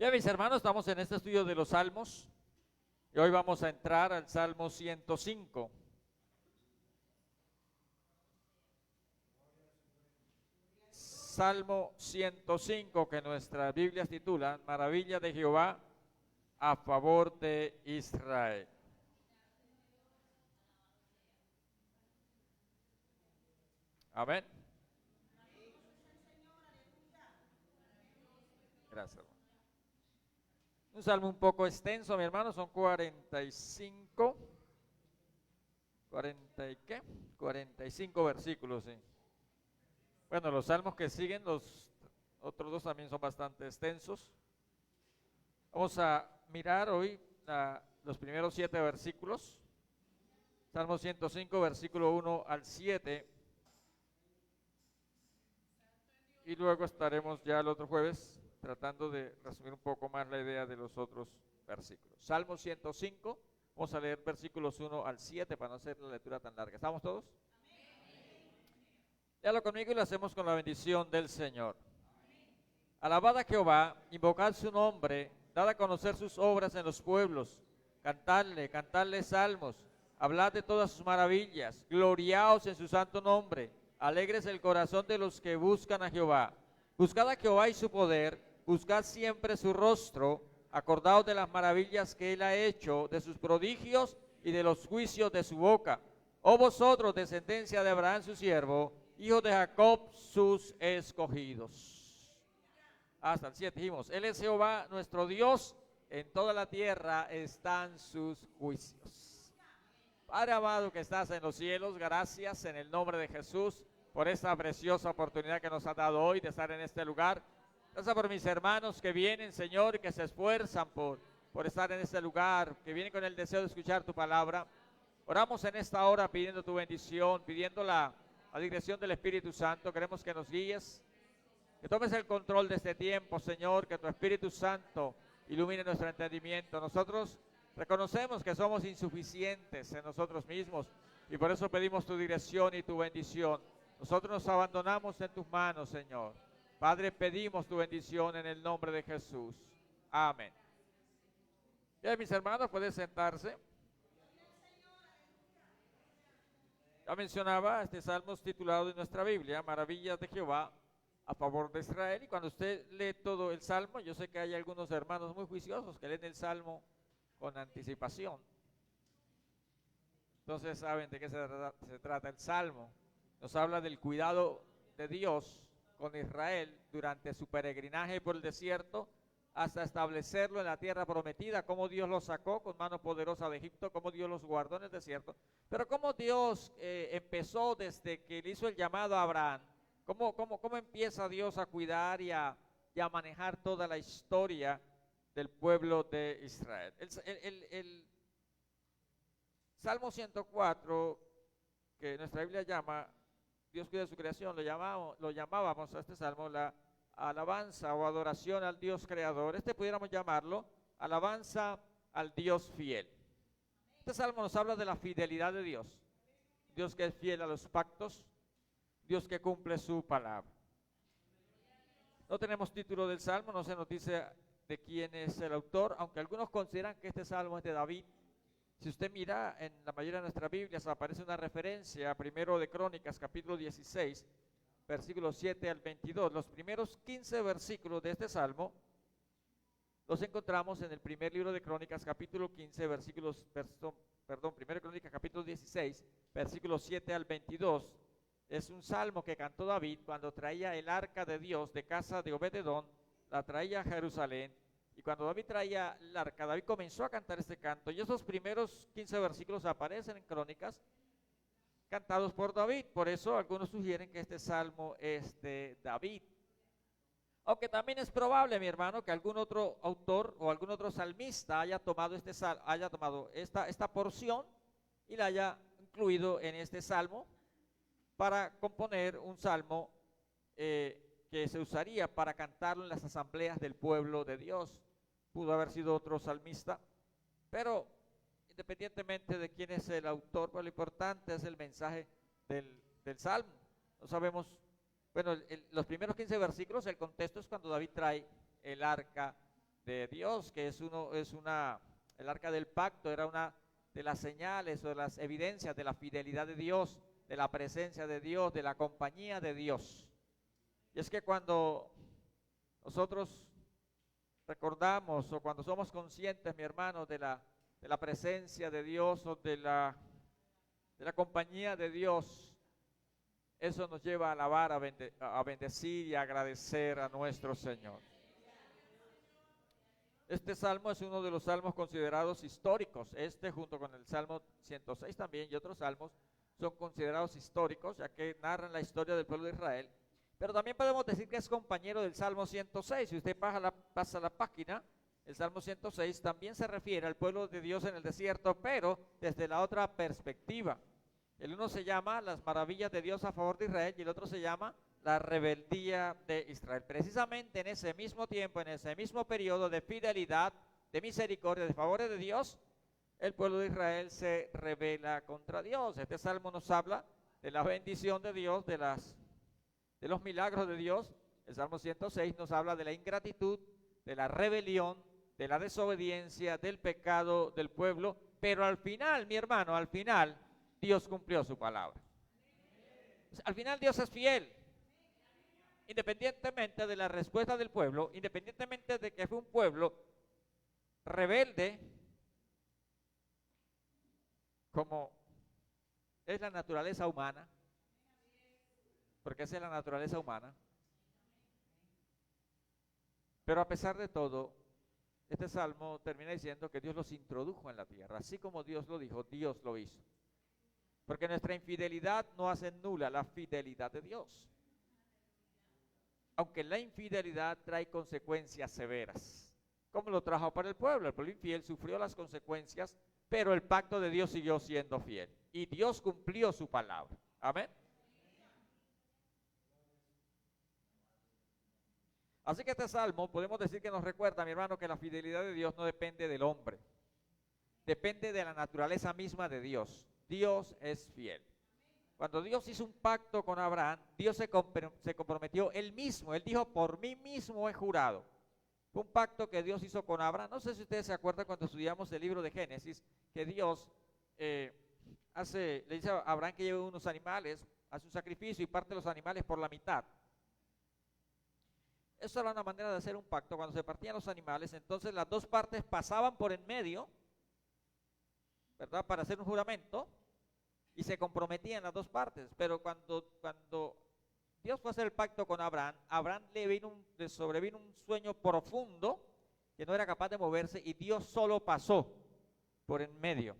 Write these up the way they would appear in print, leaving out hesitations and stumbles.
Bien, mis hermanos, estamos en este estudio de los Salmos y hoy vamos a entrar al Salmo 105. Salmo 105, que nuestras Biblias titulan Maravilla de Jehová a favor de Israel. Amén. Gracias, hermano. Un salmo un poco extenso, mi hermano, son 45, 40 y qué, 45 versículos, sí. Bueno, los salmos que siguen, los otros dos también son bastante extensos. Vamos a mirar hoy los primeros 7 versículos. Salmo 105, versículo 1 al 7. Y luego estaremos ya el otro jueves tratando de resumir un poco más la idea de los otros versículos. Salmo 105, vamos a leer versículos 1 al 7 para no hacer la lectura tan larga. ¿Estamos todos? Léalo conmigo y lo hacemos con la bendición del Señor. Alabad a Jehová, invocad su nombre, dad a conocer sus obras en los pueblos, cantadle salmos, hablad de todas sus maravillas, gloriaos en su santo nombre, alegres el corazón de los que buscan a Jehová. Buscad a Jehová y su poder, buscad siempre su rostro, acordaos de las maravillas que él ha hecho, de sus prodigios y de los juicios de su boca. Oh vosotros, descendencia de Abraham su siervo, hijos de Jacob sus escogidos. Hasta el 7 dijimos, Él es Jehová nuestro Dios, en toda la tierra están sus juicios. Padre amado que estás en los cielos, gracias en el nombre de Jesús por esta preciosa oportunidad que nos ha dado hoy de estar en este lugar. Gracias por mis hermanos que vienen, Señor, que se esfuerzan por estar en este lugar, que vienen con el deseo de escuchar tu palabra. Oramos en esta hora pidiendo tu bendición, pidiendo la dirección del Espíritu Santo. Queremos que nos guíes, que tomes el control de este tiempo, Señor, que tu Espíritu Santo ilumine nuestro entendimiento. Nosotros reconocemos que somos insuficientes en nosotros mismos y por eso pedimos tu dirección y tu bendición. Nosotros nos abandonamos en tus manos, Señor. Padre, pedimos tu bendición en el nombre de Jesús. Amén. Bien, mis hermanos, pueden sentarse. Ya mencionaba este salmo titulado en nuestra Biblia, Maravillas de Jehová a favor de Israel. Y cuando usted lee todo el salmo, yo sé que hay algunos hermanos muy juiciosos que leen el salmo con anticipación. Entonces saben de qué se trata el salmo. Nos habla del cuidado de Dios con Israel durante su peregrinaje por el desierto hasta establecerlo en la tierra prometida, cómo Dios los sacó con mano poderosa de Egipto, cómo Dios los guardó en el desierto, pero cómo Dios empezó desde que le hizo el llamado a Abraham, cómo empieza Dios a cuidar y a manejar toda la historia del pueblo de Israel. El Salmo 104, que nuestra Biblia llama Dios cuida de su creación, lo llamábamos a este salmo la alabanza o adoración al Dios creador. Pudiéramos llamarlo alabanza al Dios fiel. Este salmo nos habla de la fidelidad de Dios. Dios que es fiel a los pactos, Dios que cumple su palabra. No tenemos título del salmo, no se nos dice de quién es el autor, aunque algunos consideran que este salmo es de David. Si usted mira en la mayoría de nuestras Biblias aparece una referencia a Primero de Crónicas, capítulo 16, versículos 7 al 22. Los primeros 15 versículos de este salmo los encontramos en el primer libro de Crónicas, capítulo 15, Primero de Crónicas, capítulo 16, versículos 7 al 22. Es un salmo que cantó David cuando traía el arca de Dios de casa de Obed-edom, la traía a Jerusalén. Y cuando David traía el arca, David comenzó a cantar este canto. Y esos primeros 15 versículos aparecen en Crónicas, cantados por David. Por eso algunos sugieren que este salmo es de David. Aunque también es probable, mi hermano, que algún otro autor o algún otro salmista haya tomado esta porción y la haya incluido en este salmo para componer un salmo que se usaría para cantarlo en las asambleas del pueblo de Dios. Pudo haber sido otro salmista, pero independientemente de quién es el autor, pues lo importante es el mensaje del salmo. No sabemos, bueno, los primeros 15 versículos, el contexto es cuando David trae el arca de Dios, que el arca del pacto era una de las señales o de las evidencias de la fidelidad de Dios, de la presencia de Dios, de la compañía de Dios. Y es que cuando nosotros recordamos o cuando somos conscientes, mi hermano, de la presencia de Dios o de la compañía de Dios, eso nos lleva a alabar, a bendecir y a agradecer a nuestro Señor. Este salmo es uno de los salmos considerados históricos. Este, junto con el Salmo 106 también y otros salmos, son considerados históricos, ya que narran la historia del pueblo de Israel. Pero también podemos decir que es compañero del Salmo 106. Si usted pasa la página, el Salmo 106 también se refiere al pueblo de Dios en el desierto, pero desde la otra perspectiva. El uno se llama Las maravillas de Dios a favor de Israel y el otro se llama La rebeldía de Israel. Precisamente en ese mismo tiempo, en ese mismo periodo de fidelidad, de misericordia, de favores de Dios, el pueblo de Israel se rebela contra Dios. Este salmo nos habla de la bendición de Dios, de los milagros de Dios. El Salmo 106 nos habla de la ingratitud, de la rebelión, de la desobediencia, del pecado del pueblo. Pero al final, mi hermano, al final, Dios cumplió su palabra. Al final Dios es fiel. Independientemente de la respuesta del pueblo, independientemente de que fue un pueblo rebelde, como es la naturaleza humana, porque esa es la naturaleza humana. Pero a pesar de todo, este salmo termina diciendo que Dios los introdujo en la tierra. Así como Dios lo dijo, Dios lo hizo. Porque nuestra infidelidad no hace nula la fidelidad de Dios. Aunque la infidelidad trae consecuencias severas, como lo trajo para el pueblo infiel sufrió las consecuencias, pero el pacto de Dios siguió siendo fiel y Dios cumplió su palabra. Amén. Así que este salmo podemos decir que nos recuerda, mi hermano, que la fidelidad de Dios no depende del hombre, depende de la naturaleza misma de Dios. Dios es fiel. Cuando Dios hizo un pacto con Abraham, Dios se comprometió él mismo. Él dijo, por mí mismo he jurado. Fue un pacto que Dios hizo con Abraham. No sé si ustedes se acuerdan cuando estudiamos el libro de Génesis, que Dios le dice a Abraham que lleve unos animales, hace un sacrificio y parte los animales por la mitad. Eso era una manera de hacer un pacto. Cuando se partían los animales, entonces las dos partes pasaban por en medio, ¿verdad? Para hacer un juramento. Y se comprometían las dos partes. Pero cuando Dios fue a hacer el pacto con Abraham, le sobrevino un sueño profundo que no era capaz de moverse y Dios solo pasó por en medio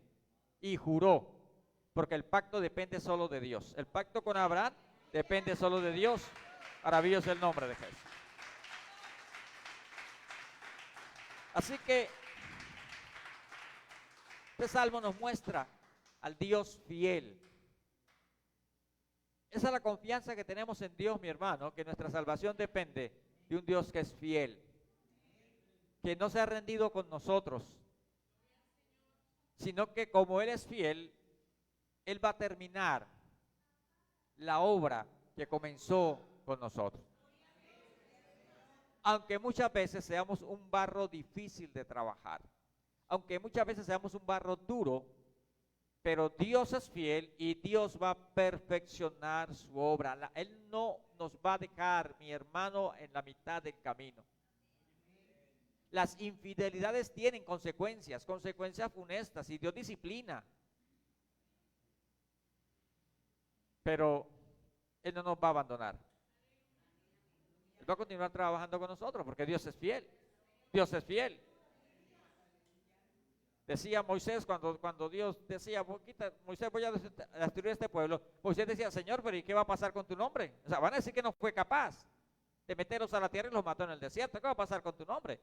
y juró, porque el pacto depende solo de Dios. El pacto con Abraham depende solo de Dios. Maravilloso el nombre de Jesús. Así que este salmo nos muestra al Dios fiel. Esa es la confianza que tenemos en Dios, mi hermano, que nuestra salvación depende de un Dios que es fiel, que no se ha rendido con nosotros, sino que como Él es fiel, Él va a terminar la obra que comenzó con nosotros. Aunque muchas veces seamos un barro difícil de trabajar, aunque muchas veces seamos un barro duro, pero Dios es fiel y Dios va a perfeccionar su obra. Él no nos va a dejar, mi hermano, en la mitad del camino. Las infidelidades tienen consecuencias funestas y Dios disciplina. Pero Él no nos va a abandonar. Él va a continuar trabajando con nosotros porque Dios es fiel. Dios es fiel. Decía Moisés, cuando Dios decía, Moisés, voy a destruir este pueblo. Moisés decía, Señor, pero ¿y qué va a pasar con tu nombre? O sea, van a decir que no fue capaz de meterlos a la tierra y los mató en el desierto. ¿Qué va a pasar con tu nombre?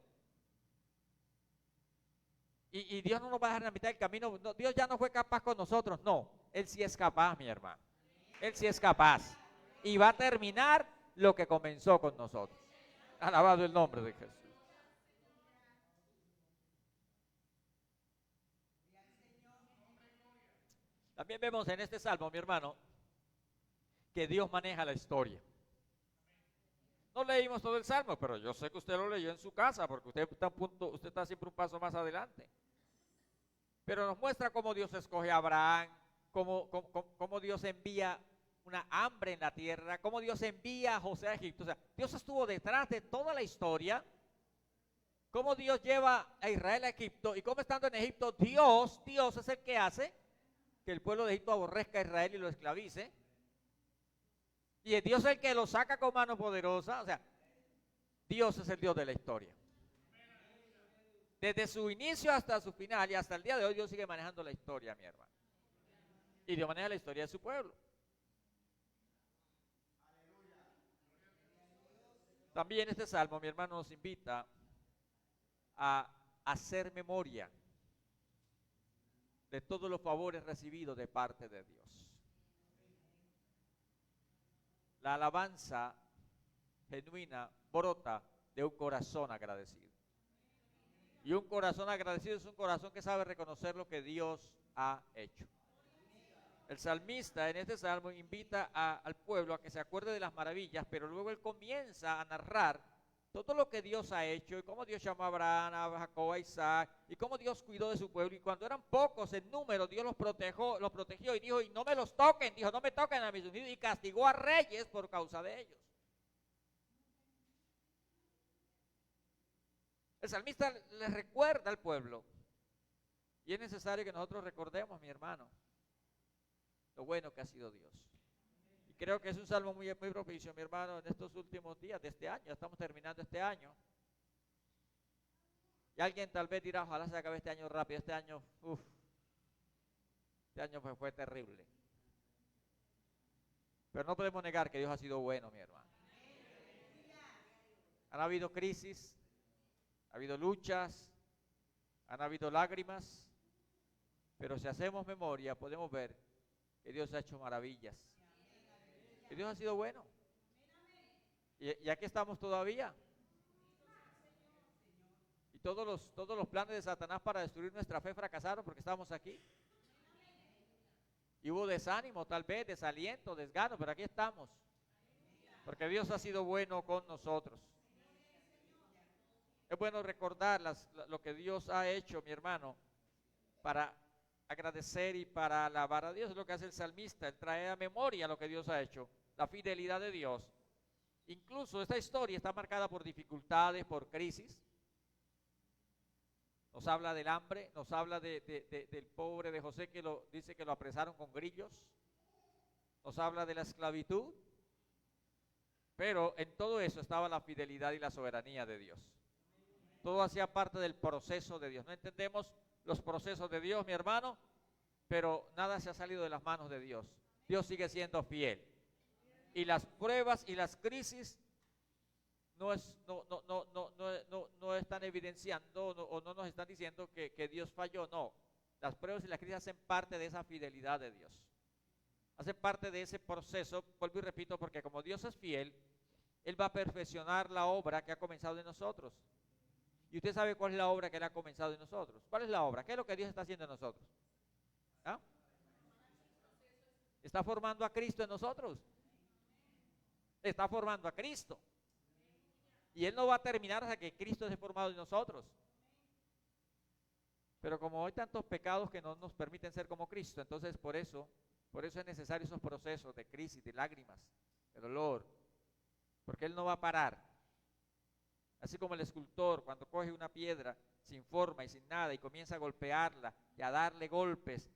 Y Dios no nos va a dejar en la mitad del camino. No, Dios ya no fue capaz con nosotros. No, Él sí es capaz, mi hermano. Él sí es capaz. Y va a terminar lo que comenzó con nosotros. Alabado el nombre de Jesús. También vemos en este salmo, mi hermano, que Dios maneja la historia. No leímos todo el Salmo, pero yo sé que usted lo leyó en su casa, porque usted está siempre un paso más adelante. Pero nos muestra cómo Dios escoge a Abraham, cómo Dios envía una hambre en la tierra, cómo Dios envía a José a Egipto. O sea, Dios estuvo detrás de toda la historia, cómo Dios lleva a Israel a Egipto, y cómo estando en Egipto, Dios es el que hace que el pueblo de Egipto aborrezca a Israel y lo esclavice. Y Dios es el que lo saca con mano poderosa. O sea, Dios es el Dios de la historia. Desde su inicio hasta su final y hasta el día de hoy, Dios sigue manejando la historia, mi hermano. Y Dios maneja la historia de su pueblo. También este salmo, mi hermano, nos invita a hacer memoria de todos los favores recibidos de parte de Dios. La alabanza genuina brota de un corazón agradecido. Y un corazón agradecido es un corazón que sabe reconocer lo que Dios ha hecho. El salmista en este salmo invita al pueblo a que se acuerde de las maravillas, pero luego él comienza a narrar todo lo que Dios ha hecho y cómo Dios llamó a Abraham, a Jacob, a Isaac, y cómo Dios cuidó de su pueblo. Y cuando eran pocos en número, Dios los protegió y dijo, y no me los toquen, dijo, no me toquen a mis ungidos, y castigó a reyes por causa de ellos. El salmista le recuerda al pueblo, y es necesario que nosotros recordemos, mi hermano, lo bueno que ha sido Dios. Y creo que es un salmo muy propicio, mi hermano, en estos últimos días de este año. Estamos terminando este año. Y alguien tal vez dirá, ojalá se acabe este año rápido. Este año fue terrible. Pero no podemos negar que Dios ha sido bueno, mi hermano. Han habido crisis, ha habido luchas, han habido lágrimas, pero si hacemos memoria podemos ver que Dios ha hecho maravillas, que Dios ha sido bueno, y aquí estamos todavía, y todos los planes de Satanás para destruir nuestra fe fracasaron porque estamos aquí, y hubo desánimo, tal vez, desaliento, desgano, pero aquí estamos, porque Dios ha sido bueno con nosotros. Es bueno recordar lo que Dios ha hecho, mi hermano, para agradecer y para alabar a Dios. Es lo que hace el salmista, él trae a memoria lo que Dios ha hecho, la fidelidad de Dios. Incluso esta historia está marcada por dificultades, por crisis. Nos habla del hambre, nos habla del pobre de José que dice que lo apresaron con grillos. Nos habla de la esclavitud. Pero en todo eso estaba la fidelidad y la soberanía de Dios. Todo hacía parte del proceso de Dios. No entendemos los procesos de Dios, mi hermano, pero nada se ha salido de las manos de Dios. Dios sigue siendo fiel. Y las pruebas y las crisis no están evidenciando o no nos están diciendo que Dios falló, no. Las pruebas y las crisis hacen parte de esa fidelidad de Dios. Hacen parte de ese proceso, vuelvo y repito, porque como Dios es fiel, Él va a perfeccionar la obra que ha comenzado en nosotros. Y usted sabe cuál es la obra que Él ha comenzado en nosotros. ¿Cuál es la obra? ¿Qué es lo que Dios está haciendo en nosotros? ¿Ah? Está formando a Cristo en nosotros. Está formando a Cristo. Y Él no va a terminar hasta que Cristo esté formado en nosotros. Pero como hay tantos pecados que no nos permiten ser como Cristo, entonces por eso es necesario esos procesos de crisis, de lágrimas, de dolor. Porque Él no va a parar. Así como el escultor cuando coge una piedra sin forma y sin nada y comienza a golpearla y a darle golpes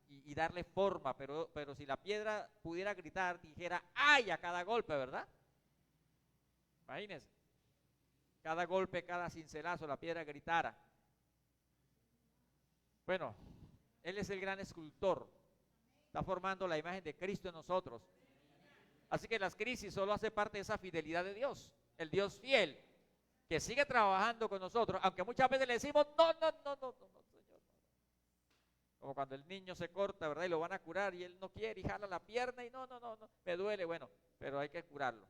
y darle forma, pero si la piedra pudiera gritar, dijera ¡ay! A cada golpe, ¿verdad? Imagínense, cada golpe, cada cincelazo, la piedra gritara. Bueno, Él es el gran escultor, está formando la imagen de Cristo en nosotros. Así que las crisis solo hacen parte de esa fidelidad de Dios, el Dios fiel, que sigue trabajando con nosotros, aunque muchas veces le decimos, no, Señor. Como cuando el niño se corta, ¿verdad? Y lo van a curar y él no quiere y jala la pierna y no, me duele, bueno, pero hay que curarlo.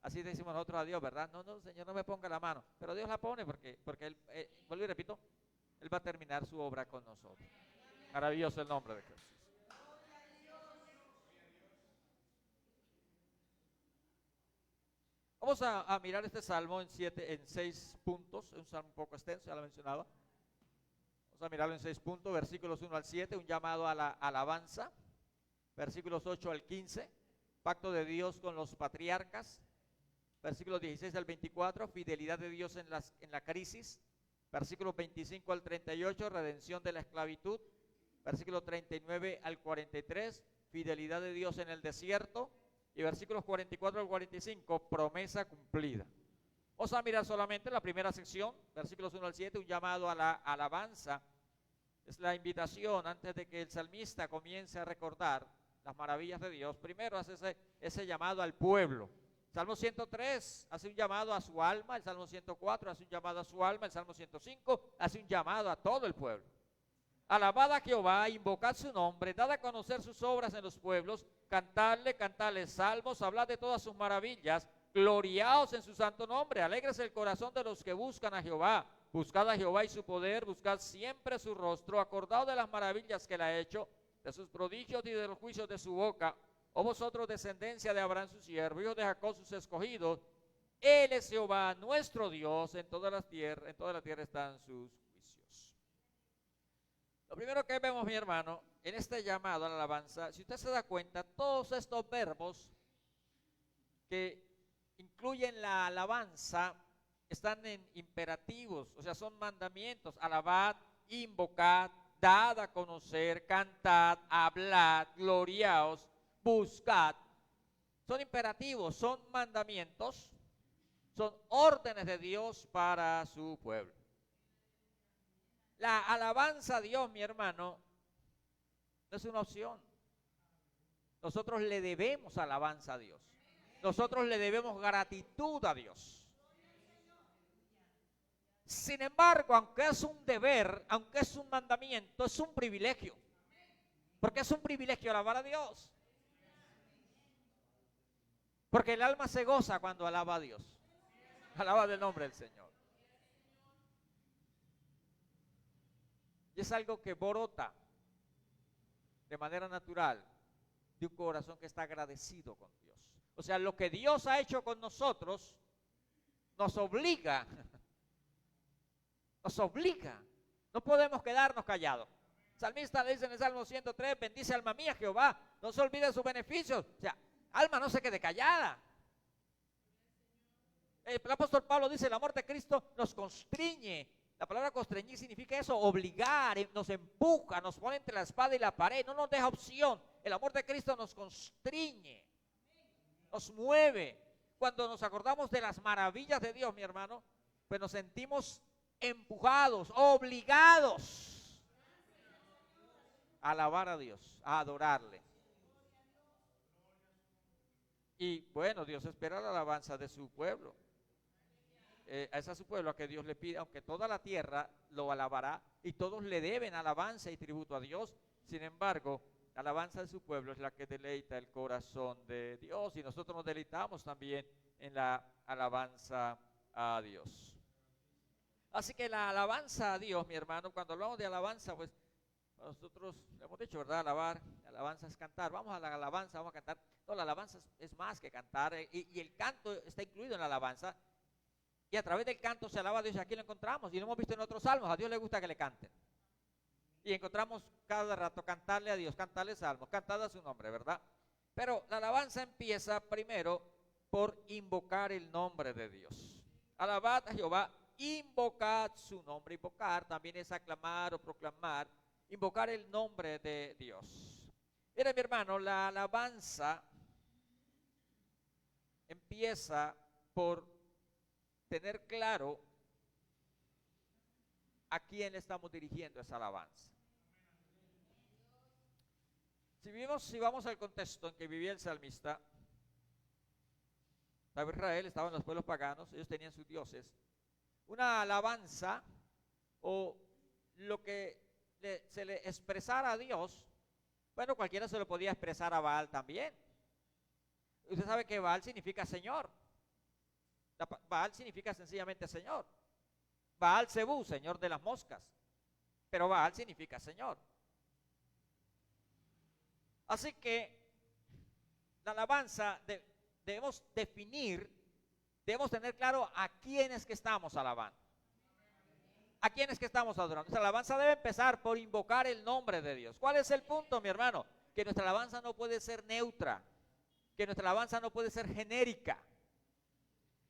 Así decimos nosotros a Dios, ¿verdad? No, Señor, no me ponga la mano. Pero Dios la pone porque Él, vuelvo y repito, Él va a terminar su obra con nosotros. Maravilloso el nombre de Jesús. Vamos a mirar este salmo en 6 puntos, es un salmo un poco extenso, ya lo he mencionado. Vamos a mirarlo en 6 puntos, versículos 1 al 7, un llamado a la alabanza, versículos 8 al 15, pacto de Dios con los patriarcas, versículos 16 al 24, fidelidad de Dios en la crisis, versículos 25 al 38, redención de la esclavitud, versículos 39 al 43, fidelidad de Dios en el desierto, y versículos 44 al 45, promesa cumplida. Vamos a mirar solamente la primera sección, versículos 1 al 7, un llamado a la alabanza. Es la invitación antes de que el salmista comience a recordar las maravillas de Dios. Primero hace ese llamado al pueblo. Salmo 103 hace un llamado a su alma, el Salmo 104 hace un llamado a su alma, el Salmo 105 hace un llamado a todo el pueblo. Alabad a Jehová, invocad su nombre, dad a conocer sus obras en los pueblos, cantadle salmos, hablad de todas sus maravillas, gloriaos en su santo nombre, alégrese el corazón de los que buscan a Jehová. Buscad a Jehová y su poder, buscad siempre su rostro, acordaos de las maravillas que él ha hecho, de sus prodigios y de los juicios de su boca. Oh vosotros, descendencia de Abraham su siervo, hijos de Jacob sus escogidos, él es Jehová nuestro Dios, en toda la tierra están sus juicios. Lo primero que vemos, mi hermano, en este llamado a la alabanza, si usted se da cuenta, todos estos verbos que incluyen la alabanza están en imperativos, o sea, son mandamientos. Alabad, invocad, dad a conocer, cantad, hablad, gloriaos, buscad. Son imperativos, son mandamientos, son órdenes de Dios para su pueblo. La alabanza a Dios, mi hermano, no es una opción. Nosotros le debemos alabanza a Dios. Nosotros le debemos gratitud a Dios. Sin embargo, aunque es un deber, aunque es un mandamiento, es un privilegio. Porque es un privilegio alabar a Dios. Porque el alma se goza cuando alaba a Dios. Alaba el nombre del Señor. Y es algo que brota de manera natural de un corazón que está agradecido con Dios. O sea, lo que Dios ha hecho con nosotros nos obliga. Nos obliga. No podemos quedarnos callados. El salmista le dice en el Salmo 103, bendice alma mía Jehová, no se olvide de sus beneficios. O sea, alma no se quede callada. El apóstol Pablo dice, el amor de Cristo nos constriñe. La palabra constreñir significa eso, obligar, nos empuja, nos pone entre la espada y la pared, no nos deja opción. El amor de Cristo nos constriñe, nos mueve. Cuando nos acordamos de las maravillas de Dios, mi hermano, pues nos sentimos empujados, obligados a alabar a Dios, a adorarle. Y bueno, Dios espera la alabanza de su pueblo. Es a su pueblo a que Dios le pide, aunque toda la tierra lo alabará y todos le deben alabanza y tributo a Dios. Sin embargo, la alabanza de su pueblo es la que deleita el corazón de Dios y nosotros nos deleitamos también en la alabanza a Dios. Así que la alabanza a Dios, mi hermano, cuando hablamos de alabanza, pues nosotros le hemos dicho, ¿verdad? Alabanza es cantar. Vamos a la alabanza, vamos a cantar. No, la alabanza es más que cantar y el canto está incluido en la alabanza. Y a través del canto se alaba a Dios y aquí lo encontramos. Y lo hemos visto en otros salmos. A Dios le gusta que le canten. Y encontramos cada rato cantarle a Dios, cantarle salmos, cantar a su nombre, ¿verdad? Pero la alabanza empieza primero por invocar el nombre de Dios. Alabad a Jehová, invocad su nombre. Invocar también es aclamar o proclamar. Invocar el nombre de Dios. Mira, mi hermano, la alabanza empieza por tener claro a quién le estamos dirigiendo esa alabanza. Si vamos al contexto en que vivía el salmista, Israel estaban los pueblos paganos, ellos tenían sus dioses. Una alabanza o lo que se le expresara a Dios, bueno, cualquiera se lo podía expresar a Baal también. Usted sabe que Baal significa Señor. Baal significa sencillamente Señor. Baal Zebú, Señor de las moscas. Pero Baal significa Señor. Así que la alabanza debemos definir debemos tener claro a quiénes que estamos alabando. ¿A quiénes que estamos adorando? Nuestra alabanza debe empezar por invocar el nombre de Dios. ¿Cuál es el punto, mi hermano? Que nuestra alabanza no puede ser neutra, que nuestra alabanza no puede ser genérica,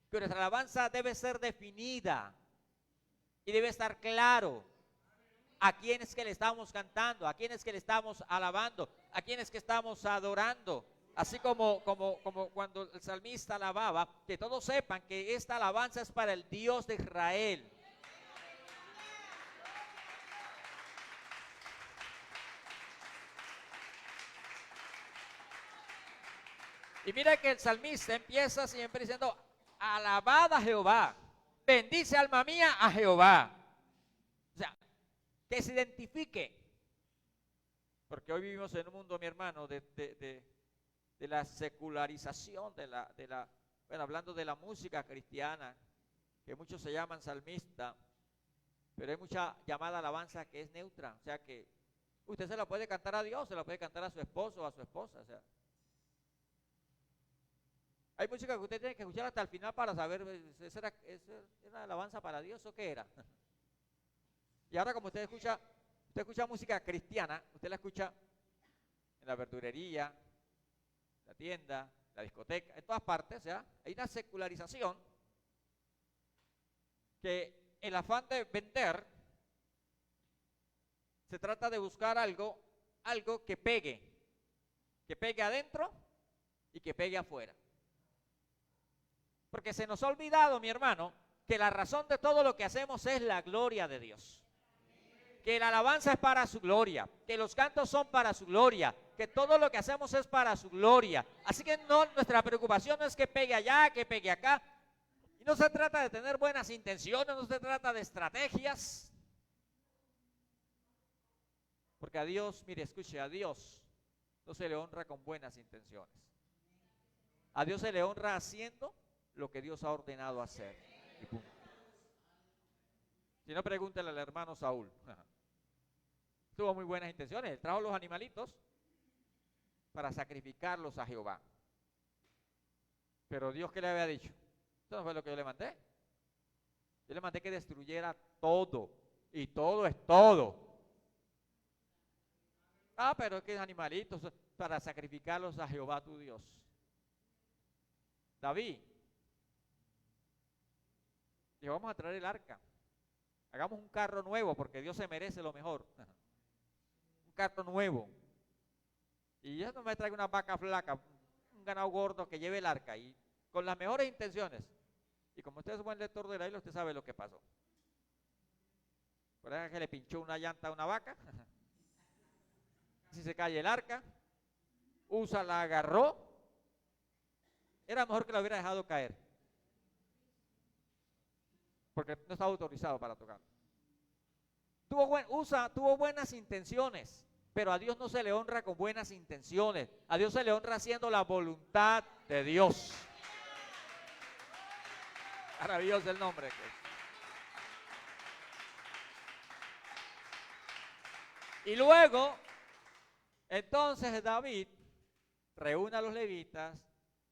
que nuestra alabanza debe ser definida y debe estar claro a quiénes que le estamos cantando, a quiénes que le estamos alabando, a quiénes que estamos adorando. Así como cuando el salmista alababa, que todos sepan que esta alabanza es para el Dios de Israel. Y mira que el salmista empieza siempre diciendo, alabad a Jehová, bendice alma mía a Jehová. O sea, que se identifique. Porque hoy vivimos en un mundo, mi hermano, de la secularización, bueno, hablando de la música cristiana, que muchos se llaman salmista, pero hay mucha llamada alabanza que es neutra. O sea que usted se la puede cantar a Dios, se la puede cantar a su esposo o a su esposa, o sea. Hay música que usted tiene que escuchar hasta el final para saber, ¿esa era una alabanza para Dios o qué era? Y ahora como usted escucha música cristiana, usted la escucha en la verdurería, la tienda, la discoteca, en todas partes, o sea, hay una secularización que el afán de vender se trata de buscar algo que pegue adentro y que pegue afuera. Porque se nos ha olvidado, mi hermano, que la razón de todo lo que hacemos es la gloria de Dios. Que la alabanza es para su gloria, que los cantos son para su gloria, que todo lo que hacemos es para su gloria. Así que nuestra preocupación no es que pegue allá, que pegue acá. Y no se trata de tener buenas intenciones, no se trata de estrategias. Porque a Dios, mire, escuche, a Dios no se le honra con buenas intenciones. A Dios se le honra haciendo lo que Dios ha ordenado hacer. Y punto. Si no, pregúntele al hermano Saúl. Tuvo muy buenas intenciones. Él trajo los animalitos para sacrificarlos a Jehová. Pero Dios, ¿qué le había dicho? Eso no fue lo que yo le mandé. Yo le mandé que destruyera todo. Y todo es todo. Ah, pero es que animalitos para sacrificarlos a Jehová tu Dios. David dijo, vamos a traer el arca. Hagamos un carro nuevo porque Dios se merece lo mejor. Un carro nuevo. Y yo no me traigo una vaca flaca, un ganado gordo que lleve el arca. Y con las mejores intenciones. Y como usted es un buen lector de la Biblia, usted sabe lo que pasó. Por ejemplo, que le pinchó una llanta a una vaca. Si se cae el arca, Usa la agarró. Era mejor que la hubiera dejado caer, porque no estaba autorizado para tocar. Tuvo buenas intenciones, pero a Dios no se le honra con buenas intenciones. A Dios se le honra haciendo la voluntad de Dios. Maravilloso el nombre. Y luego, entonces David reúne a los levitas,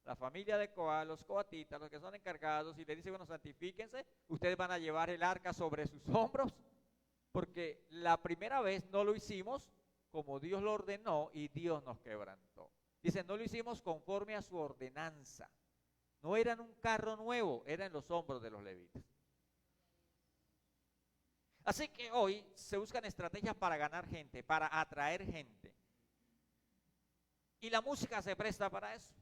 la familia de Coat, los coatitas, los que son encargados, y le dice, bueno, santifíquense, ustedes van a llevar el arca sobre sus hombros, porque la primera vez no lo hicimos como Dios lo ordenó y Dios nos quebrantó. Dice, no lo hicimos conforme a su ordenanza. No era en un carro nuevo, era en los hombros de los levitas. Así que hoy se buscan estrategias para ganar gente, para atraer gente. Y la música se presta para eso.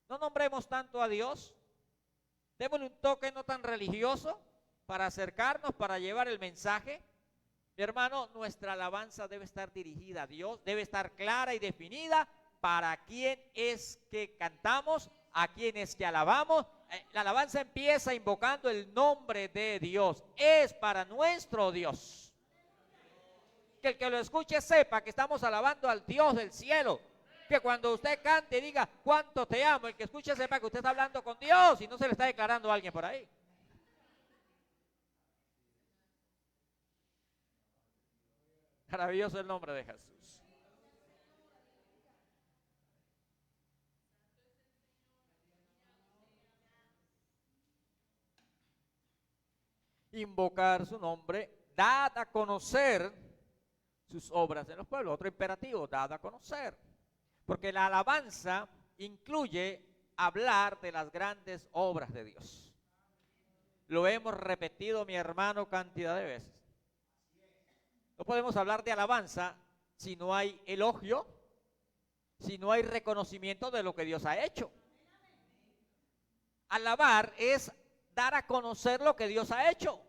No nombremos tanto a Dios, démosle un toque no tan religioso para acercarnos, para llevar el mensaje. Mi hermano, nuestra alabanza debe estar dirigida a Dios, debe estar clara y definida para quién es que cantamos, a quién es que alabamos. La alabanza empieza invocando el nombre de Dios, es para nuestro Dios. Que el que lo escuche sepa que estamos alabando al Dios del cielo. Que cuando usted cante y diga cuánto te amo, el que escuche sepa que usted está hablando con Dios y no se le está declarando a alguien por ahí. Maravilloso el nombre de Jesús. invocar su nombre, dad a conocer sus obras en los pueblos. Otro imperativo, dad a conocer. Porque la alabanza incluye hablar de las grandes obras de Dios. Lo hemos repetido, mi hermano, cantidad de veces. No podemos hablar de alabanza si no hay elogio, si no hay reconocimiento de lo que Dios ha hecho. Alabar es dar a conocer lo que Dios ha hecho.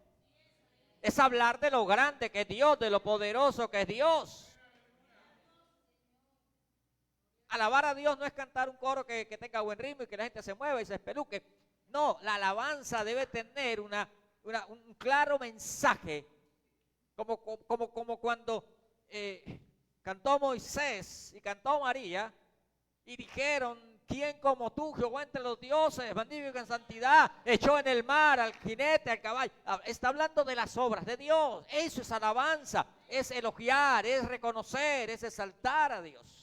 Es hablar de lo grande que es Dios, de lo poderoso que es Dios. Alabar a Dios no es cantar un coro que tenga buen ritmo y que la gente se mueva y se espeluque. No, la alabanza debe tener un claro mensaje, como cuando cantó Moisés y cantó María y dijeron: ¿quién como tú, Jehová entre los dioses, magnífico en santidad, echó en el mar al jinete, al caballo? Está hablando de las obras de Dios. Eso es alabanza, es elogiar, es reconocer, es exaltar a Dios.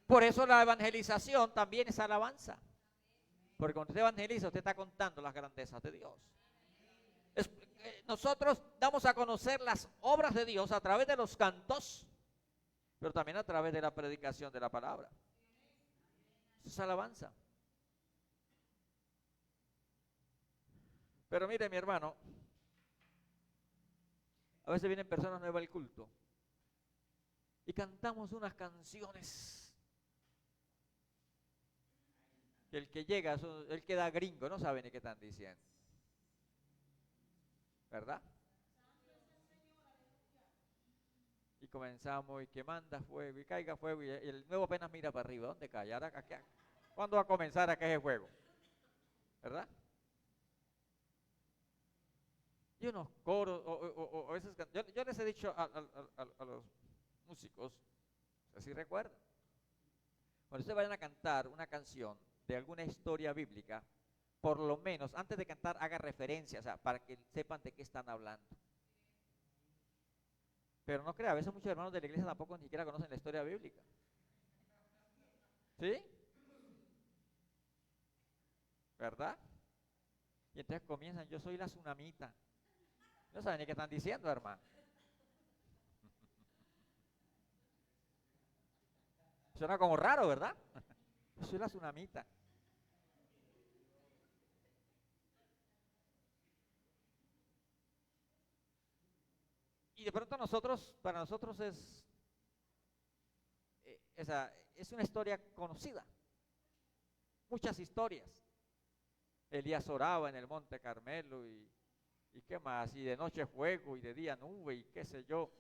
Por eso la evangelización también es alabanza. Porque cuando usted evangeliza, usted está contando las grandezas de Dios. Nosotros damos a conocer las obras de Dios a través de los cantos, pero también a través de la predicación de la palabra. Eso es alabanza. Pero mire, mi hermano, a veces vienen personas nuevas al culto y cantamos unas canciones que el que llega, él queda gringo, no sabe ni qué están diciendo, ¿verdad? Y comenzamos, y que manda fuego, y caiga fuego, y el nuevo apenas mira para arriba. ¿Dónde cae? Ahora, ¿cuándo va a comenzar a caer fuego? ¿Verdad? Y unos coros, o esas canciones. Yo les he dicho a los músicos, no sé si recuerdan, cuando ustedes vayan a cantar una canción de alguna historia bíblica, por lo menos antes de cantar haga referencia, o sea, para que sepan de qué están hablando. Pero no crea, a veces muchos hermanos de la iglesia tampoco ni siquiera conocen la historia bíblica. ¿Sí? ¿Verdad? Y entonces comienzan: yo soy la tsunamita. No saben ni qué están diciendo, hermano. Suena como raro, ¿verdad? Yo soy la tsunamita. Y de pronto para nosotros es una historia conocida. Muchas historias. Elías oraba en el monte Carmelo y qué más, y de noche fuego y de día nube y qué sé yo.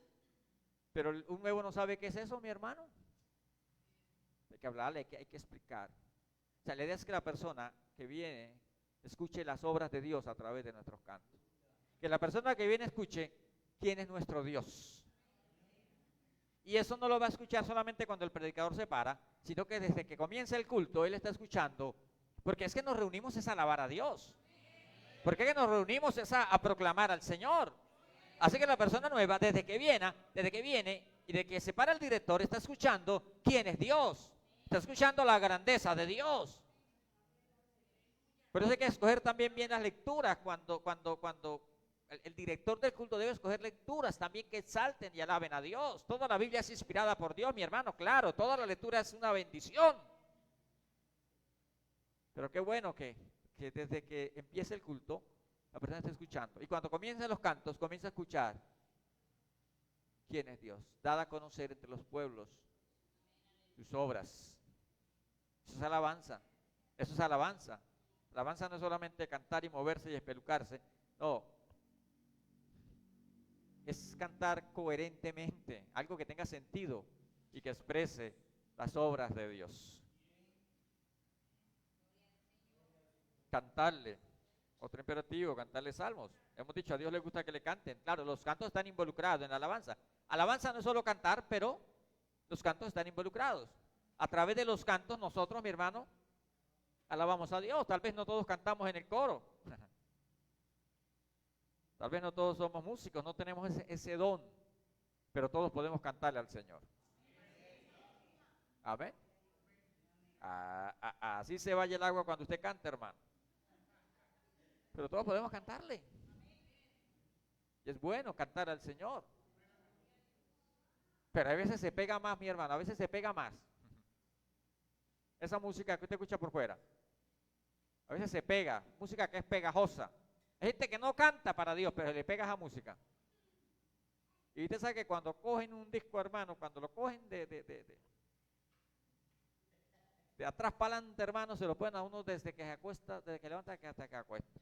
Pero un nuevo no sabe qué es eso, mi hermano. Hay que hablarle, hay que explicar. O sea, la idea es que la persona que viene escuche las obras de Dios a través de nuestros cantos. Que la persona que viene escuche quién es nuestro Dios. Y eso no lo va a escuchar solamente cuando el predicador se para, sino que desde que comienza el culto, él está escuchando. Porque es que nos reunimos es a alabar a Dios. Porque es que nos reunimos es a proclamar al Señor. Así que la persona nueva, desde que viene y de que se para el director, está escuchando quién es Dios. Está escuchando la grandeza de Dios. Por eso hay que escoger también bien las lecturas cuando el director del culto debe escoger lecturas también que exalten y alaben a Dios. Toda la Biblia es inspirada por Dios, mi hermano, claro, toda la lectura es una bendición. Pero qué bueno que desde que empiece el culto, la persona está escuchando. Y cuando comiencen los cantos, comienza a escuchar quién es Dios. Dada a conocer entre los pueblos sus obras. Eso es alabanza. Eso es alabanza. Alabanza no es solamente cantar y moverse y espelucarse. No. Es cantar coherentemente, algo que tenga sentido y que exprese las obras de Dios. Cantarle, otro imperativo, cantarle salmos. Hemos dicho, a Dios le gusta que le canten. Claro, los cantos están involucrados en la alabanza. Alabanza no es solo cantar, pero los cantos están involucrados. A través de los cantos nosotros, mi hermano, alabamos a Dios. Tal vez no todos cantamos en el coro. Tal vez no todos somos músicos, no tenemos ese don, pero todos podemos cantarle al Señor. Amén. Así se vaya el agua cuando usted canta, hermano. Pero todos podemos cantarle. Y es bueno cantar al Señor. Pero a veces se pega más, mi hermano, a veces se pega más. Esa música que usted escucha por fuera. A veces se pega, música que es pegajosa. Hay gente que no canta para Dios, pero le pega esa música. Y usted sabe que cuando cogen un disco, hermano, cuando lo cogen de atrás para adelante, hermano, se lo ponen a uno desde que se acuesta, desde que levanta hasta que acuesta.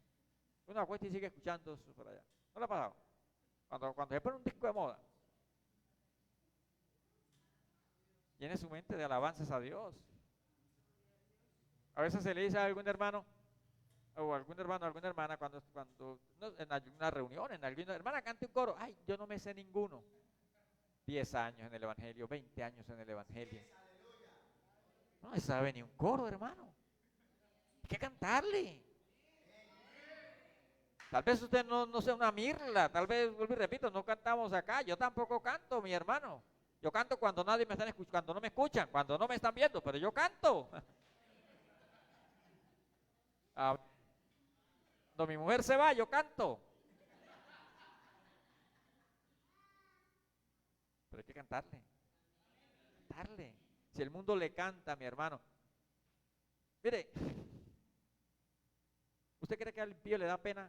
Uno acuesta y sigue escuchando eso por allá. ¿No le ha pasado? Cuando se pone un disco de moda. Tiene su mente de alabanzas a Dios. A veces se le dice a algún hermano, o algún hermano, alguna hermana, cuando no, en alguna reunión, en alguna hermana cante un coro, ay, yo no me sé ninguno. 10 años en el Evangelio, 20 años en el Evangelio. No se sabe ni un coro, hermano. Hay que cantarle. Tal vez usted no sea una mirla, tal vez, vuelvo y repito, no cantamos acá, yo tampoco canto, mi hermano. Yo canto cuando nadie me está escuchando, cuando no me escuchan, cuando no me están viendo, pero yo canto. Cuando mi mujer se va, yo canto. Pero hay que cantarle. Cantarle. Si el mundo le canta, mi hermano. Mire, ¿usted cree que al impío le da pena?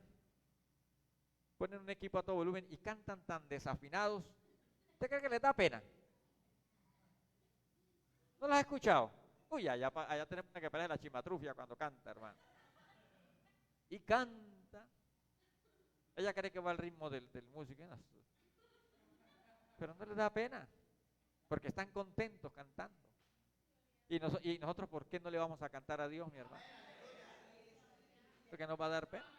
Ponen un equipo a todo volumen y cantan tan desafinados. ¿Usted cree que les da pena? ¿No las ha escuchado? Uy, allá tenemos una que parece la chimatrufia cuando canta, hermano. Y canta. Ella cree que va al ritmo del músico. Pero no les da pena. Porque están contentos cantando. Y nosotros, ¿por qué no le vamos a cantar a Dios, mi hermano? Porque nos va a dar pena.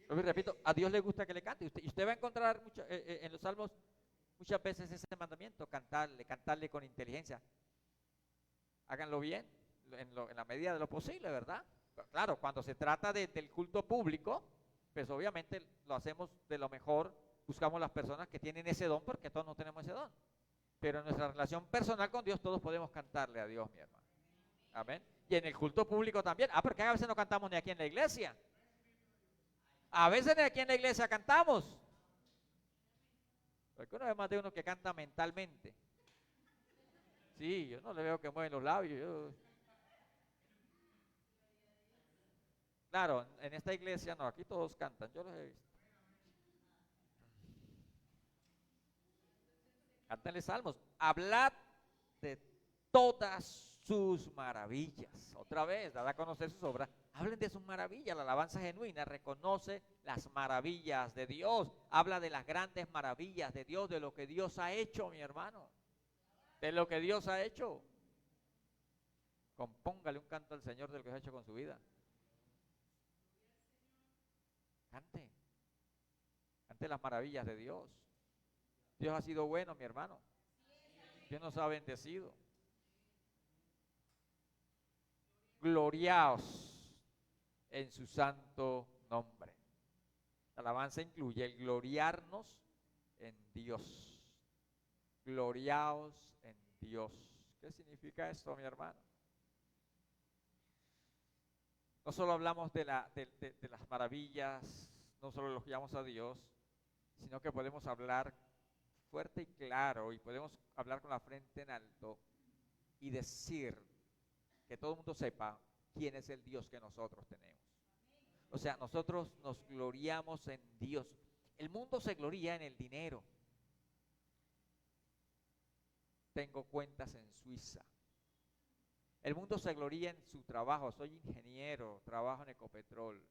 Lo repito, a Dios le gusta que le cante. Y usted va a encontrar en los salmos muchas veces ese mandamiento, cantarle con inteligencia. Háganlo bien, en la medida de lo posible, ¿verdad? Claro, cuando se trata del culto público, pues obviamente lo hacemos de lo mejor, buscamos las personas que tienen ese don, porque todos no tenemos ese don. Pero en nuestra relación personal con Dios, todos podemos cantarle a Dios, mi hermano. Amén. Y en el culto público también. Porque a veces no cantamos ni aquí en la iglesia. A veces ni aquí en la iglesia cantamos. Porque uno ve más de uno que canta mentalmente. Sí, yo no le veo que mueven los labios. Claro, en esta iglesia no, aquí todos cantan, yo los he visto. Cántenle salmos, hablad de todas sus maravillas. Otra vez, dad a conocer sus obras, hablen de sus maravillas. La alabanza genuina reconoce las maravillas de Dios, habla de las grandes maravillas de Dios, de lo que Dios ha hecho, mi hermano, de lo que Dios ha hecho. Compóngale un canto al Señor de lo que ha hecho con su vida. Cante las maravillas de Dios. Dios ha sido bueno, mi hermano. Dios nos ha bendecido. Gloriaos en su santo nombre. La alabanza incluye el gloriarnos en Dios. Gloriaos en Dios. ¿Qué significa esto, mi hermano? No solo hablamos de las maravillas, no solo elogiamos a Dios, sino que podemos hablar fuerte y claro, y podemos hablar con la frente en alto y decir que todo el mundo sepa quién es el Dios que nosotros tenemos. O sea, nosotros nos gloriamos en Dios. El mundo se gloria en el dinero. Tengo cuentas en Suiza. El mundo se gloria en su trabajo. Soy ingeniero, trabajo en Ecopetrol.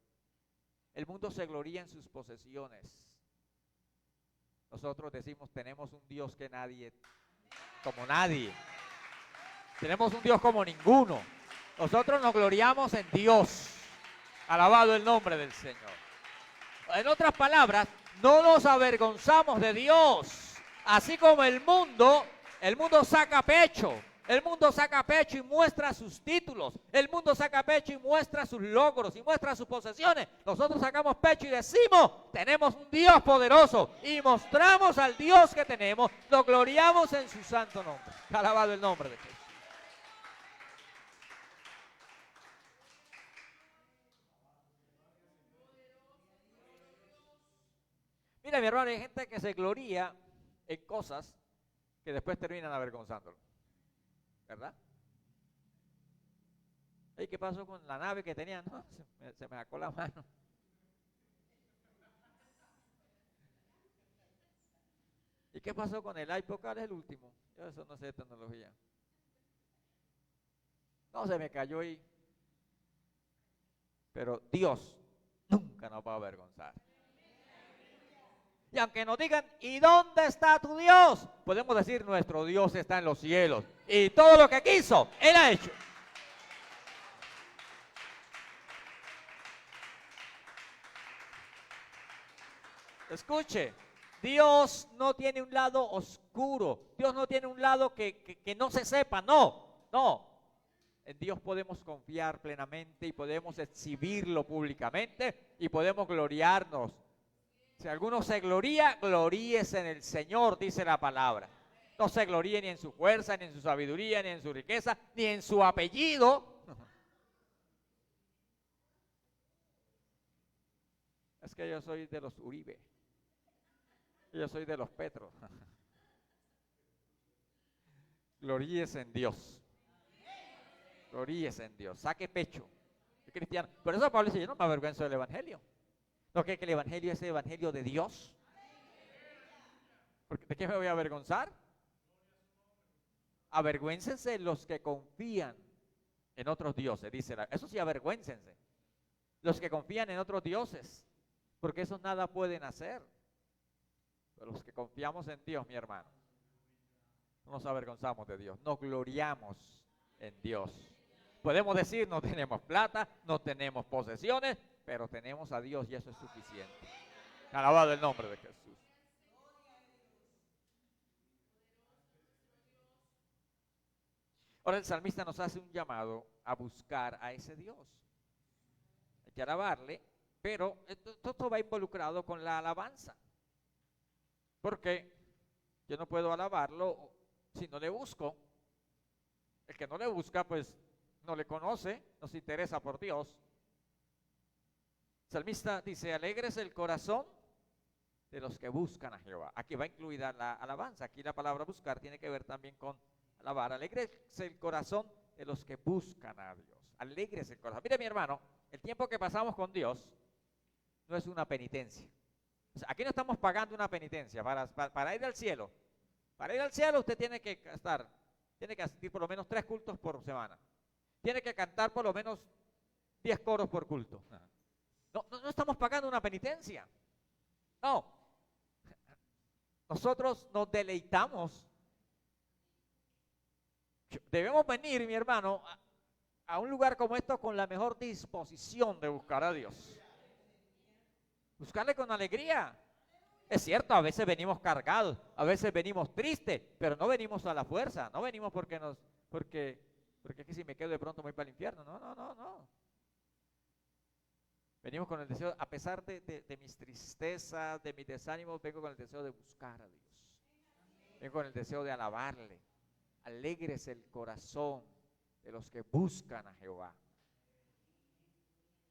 El mundo se gloria en sus posesiones. Nosotros decimos, tenemos un Dios que como nadie. Tenemos un Dios como ninguno. Nosotros nos gloriamos en Dios. Alabado el nombre del Señor. En otras palabras, no nos avergonzamos de Dios. Así como el mundo saca pecho. El mundo saca pecho y muestra sus títulos. El mundo saca pecho y muestra sus logros y muestra sus posesiones. Nosotros sacamos pecho y decimos, tenemos un Dios poderoso. Y mostramos al Dios que tenemos. Lo gloriamos en su santo nombre. Alabado el nombre de Jesús. Mira, mi hermano, hay gente que se gloría en cosas que después terminan avergonzándolo, ¿verdad? ¿Y qué pasó con la nave que tenían? No, se me sacó la mano. ¿Y qué pasó con el iPod? ¿Cuál es el último? Yo eso no sé de tecnología. No, se me cayó ahí. Pero Dios nunca nos va a avergonzar. Y aunque nos digan, ¿y dónde está tu Dios? Podemos decir, nuestro Dios está en los cielos. Y todo lo que quiso, Él ha hecho. Escuche, Dios no tiene un lado oscuro. Dios no tiene un lado que no se sepa. No, no. En Dios podemos confiar plenamente y podemos exhibirlo públicamente y podemos gloriarnos. Si alguno se gloría, gloríese en el Señor, dice la palabra. No se gloríe ni en su fuerza, ni en su sabiduría, ni en su riqueza, ni en su apellido. Es que yo soy de los Uribe. Yo soy de los Petro. Gloríese en Dios. Gloríese en Dios. Saque pecho. Soy cristiano. Por eso Pablo dice, yo no me avergüenzo del Evangelio. ¿No cree que el Evangelio es el Evangelio de Dios? ¿De qué me voy a avergonzar? Avergüéncense los que confían en otros dioses, dice la. Eso sí, avergüéncense. Los que confían en otros dioses, porque esos nada pueden hacer. Pero los que confiamos en Dios, mi hermano, no nos avergonzamos de Dios, nos gloriamos en Dios. Podemos decir, no tenemos plata, no tenemos posesiones, pero tenemos a Dios y eso es suficiente. Alabado el nombre de Jesús. Ahora el salmista nos hace un llamado a buscar a ese Dios. Hay que alabarle, pero todo va involucrado con la alabanza. Porque yo no puedo alabarlo si no le busco. El que no le busca, pues no le conoce, no se interesa por Dios. El salmista dice, alegres el corazón de los que buscan a Jehová. Aquí va incluida la alabanza. Aquí la palabra buscar tiene que ver también con alabar. Alegres el corazón de los que buscan a Dios. Alegres el corazón. Mire, mi hermano, el tiempo que pasamos con Dios no es una penitencia. O sea, aquí no estamos pagando una penitencia para ir al cielo. Para ir al cielo usted tiene que asistir por lo menos 3 cultos por semana. Tiene que cantar por lo menos 10 coros por culto. No estamos pagando una penitencia. No. Nosotros nos deleitamos. Debemos venir, mi hermano, a un lugar como esto con la mejor disposición de buscar a Dios. Buscarle con alegría. Es cierto, a veces venimos cargados, a veces venimos tristes, pero no venimos a la fuerza, no venimos porque es que si me quedo de pronto voy para el infierno. No. Venimos con el deseo, a pesar de mis tristezas, de mis desánimos, vengo con el deseo de buscar a Dios. Vengo con el deseo de alabarle. Alegres el corazón de los que buscan a Jehová.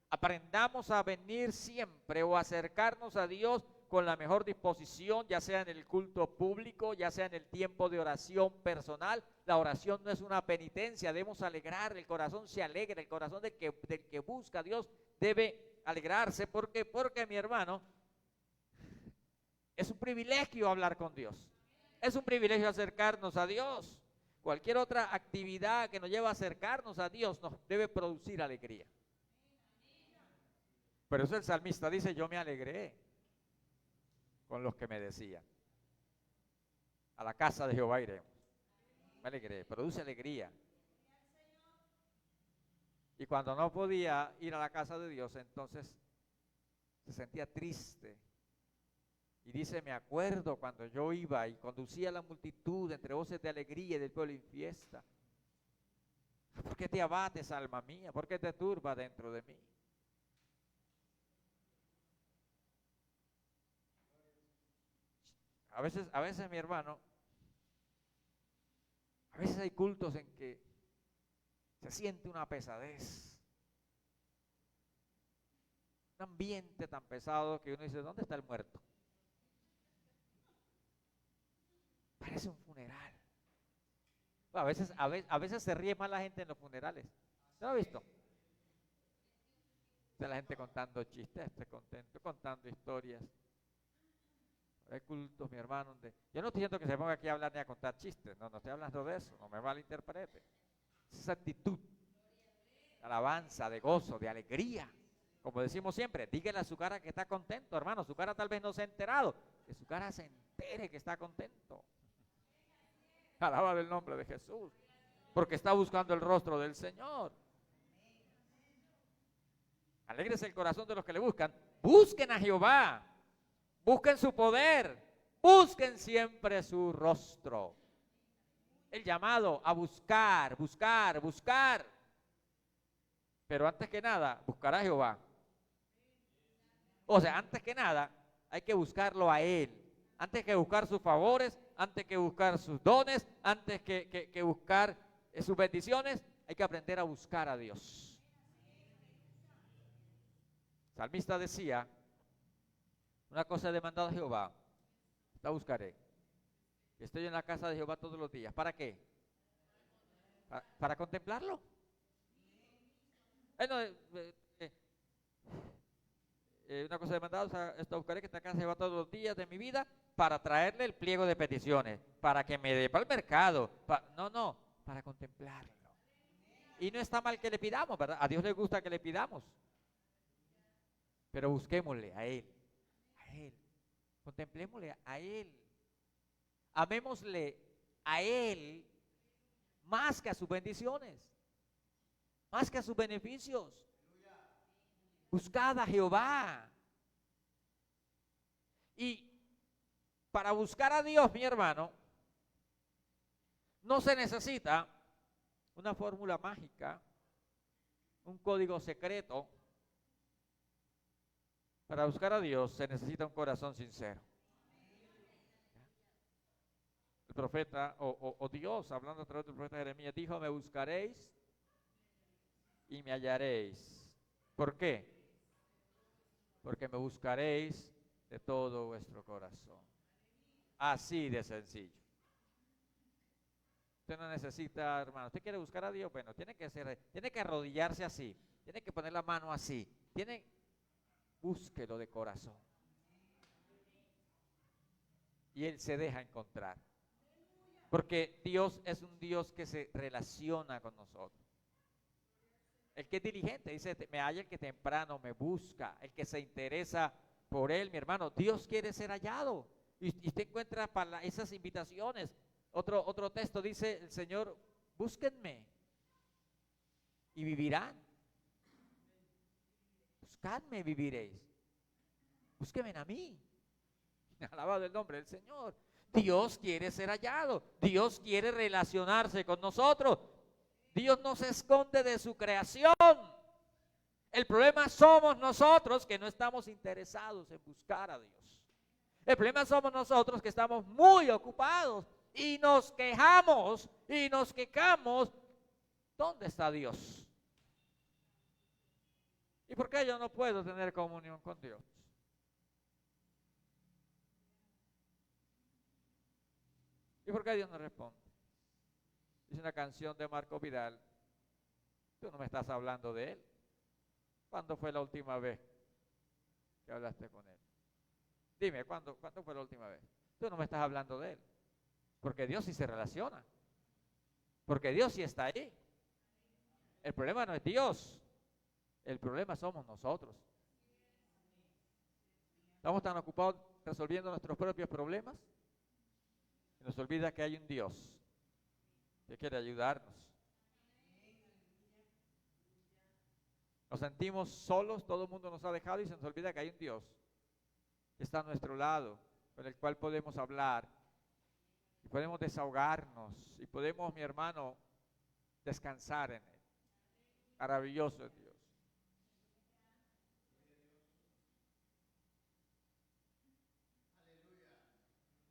Aprendamos a venir siempre o acercarnos a Dios con la mejor disposición, ya sea en el culto público, ya sea en el tiempo de oración personal. La oración no es una penitencia, debemos alegrar, el corazón se alegra, el corazón del que busca a Dios debe alegrarse, porque mi hermano, es un privilegio hablar con Dios, es un privilegio acercarnos a Dios. Cualquier otra actividad que nos lleve a acercarnos a Dios nos debe producir alegría. Por eso el salmista dice, yo me alegré con los que me decían, a la casa de Jehová iremos. Me alegré, produce alegría. Y cuando no podía ir a la casa de Dios, entonces se sentía triste. Y dice, me acuerdo cuando yo iba y conducía a la multitud entre voces de alegría y del pueblo en fiesta. ¿Por qué te abates, alma mía? ¿Por qué te turba dentro de mí? A veces mi hermano, a veces hay cultos en que se siente una pesadez. Un ambiente tan pesado que uno dice, ¿dónde está el muerto? Parece un funeral. A veces se ríe más la gente en los funerales. ¿Se lo ha visto? De la gente contando chistes, estoy contento, contando historias. Hay cultos, mi hermano, yo no estoy diciendo que se ponga aquí a hablar ni a contar chistes, no estoy hablando de eso, no me malinterprete. Esa actitud de alabanza, de gozo, de alegría. Como decimos siempre, dígale a su cara que está contento, hermano. Su cara tal vez no se ha enterado, que su cara se entere que está contento. Alaba el nombre de Jesús, porque está buscando el rostro del Señor. Alégrese el corazón de los que le buscan. Busquen a Jehová, busquen su poder, busquen siempre su rostro. El llamado a buscar, buscar, buscar. Pero antes que nada, buscar a Jehová. O sea, antes que nada, hay que buscarlo a Él. Antes que buscar sus favores, antes que buscar sus dones, antes que buscar sus bendiciones, hay que aprender a buscar a Dios. El salmista decía, una cosa he demandado a Jehová, la buscaré. Estoy en la casa de Jehová todos los días. ¿Para qué? Para contemplarlo. Una cosa demandada, esto buscaré que esta casa lleva todos los días de mi vida para traerle el pliego de peticiones, para que me dé para el mercado, para contemplarlo. Y no está mal que le pidamos, ¿verdad? A Dios le gusta que le pidamos, pero busquémosle a Él, contemplémosle a Él, amémosle a Él más que a sus bendiciones, más que a sus beneficios. Buscad a Jehová. Y para buscar a Dios, mi hermano, no se necesita una fórmula mágica, un código secreto. Para buscar a Dios se necesita un corazón sincero. El profeta o Dios, hablando a través del profeta Jeremías, dijo: me buscaréis y me hallaréis. ¿Por qué? Porque me buscaréis de todo vuestro corazón. Así de sencillo. Usted no necesita, hermano, usted quiere buscar a Dios, bueno, tiene que arrodillarse así, tiene que poner la mano así, búsquelo de corazón. Y Él se deja encontrar. Porque Dios es un Dios que se relaciona con nosotros. El que es diligente, dice, me halla el que temprano me busca, el que se interesa por Él, mi hermano. Dios quiere ser hallado. Y usted encuentra para esas invitaciones. Otro texto dice el Señor: búsquenme y vivirán. Buscadme y viviréis. Búsquenme a mí. Alabado el nombre del Señor. Dios quiere ser hallado. Dios quiere relacionarse con nosotros. Dios no se esconde de su creación. El problema somos nosotros que no estamos interesados en buscar a Dios. El problema somos nosotros que estamos muy ocupados y nos quejamos y nos quejamos. ¿Dónde está Dios? ¿Y por qué yo no puedo tener comunión con Dios? ¿Y por qué Dios no responde? Dice una canción de Marco Vidal: tú no me estás hablando de Él. ¿Cuándo fue la última vez que hablaste con Él? Dime, ¿cuándo fue la última vez? Tú no me estás hablando de Él. Porque Dios sí se relaciona. Porque Dios sí está ahí. El problema no es Dios. El problema somos nosotros. Estamos tan ocupados resolviendo nuestros propios problemas y nos olvida que hay un Dios que quiere ayudarnos. Nos sentimos solos, todo el mundo nos ha dejado y se nos olvida que hay un Dios que está a nuestro lado, con el cual podemos hablar y podemos desahogarnos y podemos, mi hermano, descansar en Él. Maravilloso es Dios.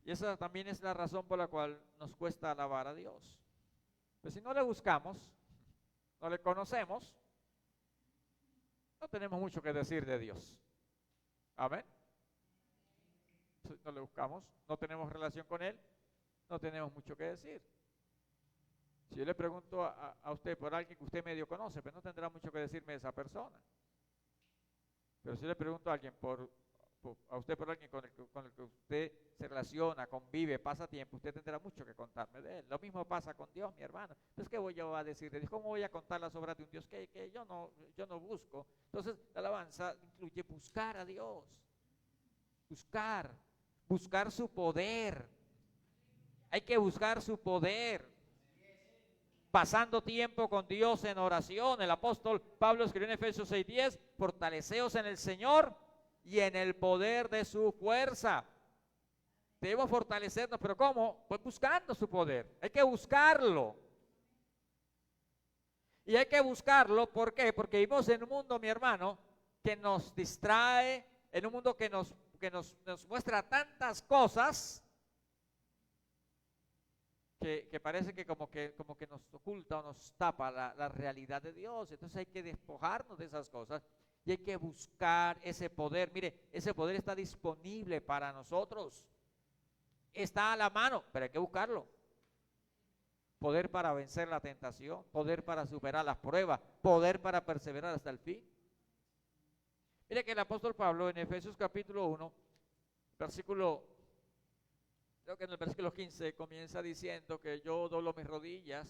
Y esa también es la razón por la cual nos cuesta alabar a Dios. Pues si no le buscamos, no le conocemos, no tenemos mucho que decir de Dios. Amén. Si no le buscamos, no tenemos relación con Él, no tenemos mucho que decir. Si yo le pregunto a usted por alguien que usted medio conoce, pues no tendrá mucho que decirme de esa persona. Pero si le pregunto a alguien a usted por alguien con el que usted se relaciona, convive, pasa tiempo, usted tendrá mucho que contarme de él. Lo mismo pasa con Dios, mi hermano. Entonces, ¿qué voy yo a decir de Dios? ¿Cómo voy a contar las obras de un Dios que yo no busco? Entonces, la alabanza incluye buscar a Dios. Buscar su poder. Hay que buscar su poder. Pasando tiempo con Dios en oración. El apóstol Pablo escribió en Efesios 6:10, fortaleceos en el Señor y en el poder de su fuerza. Debemos fortalecernos, pero ¿cómo? Pues buscando su poder. Hay que buscarlo. Y hay que buscarlo, ¿por qué? Porque vivimos en un mundo, mi hermano, que nos distrae, en un mundo que nos muestra tantas cosas que parece que como que nos oculta o nos tapa la realidad de Dios. Entonces hay que despojarnos de esas cosas y hay que buscar ese poder. Mire, ese poder está disponible para nosotros. Está a la mano, pero hay que buscarlo. Poder para vencer la tentación, poder para superar las pruebas, poder para perseverar hasta el fin. Mire que el apóstol Pablo en Efesios capítulo 1, creo que en el versículo 15 comienza diciendo que yo doblo mis rodillas,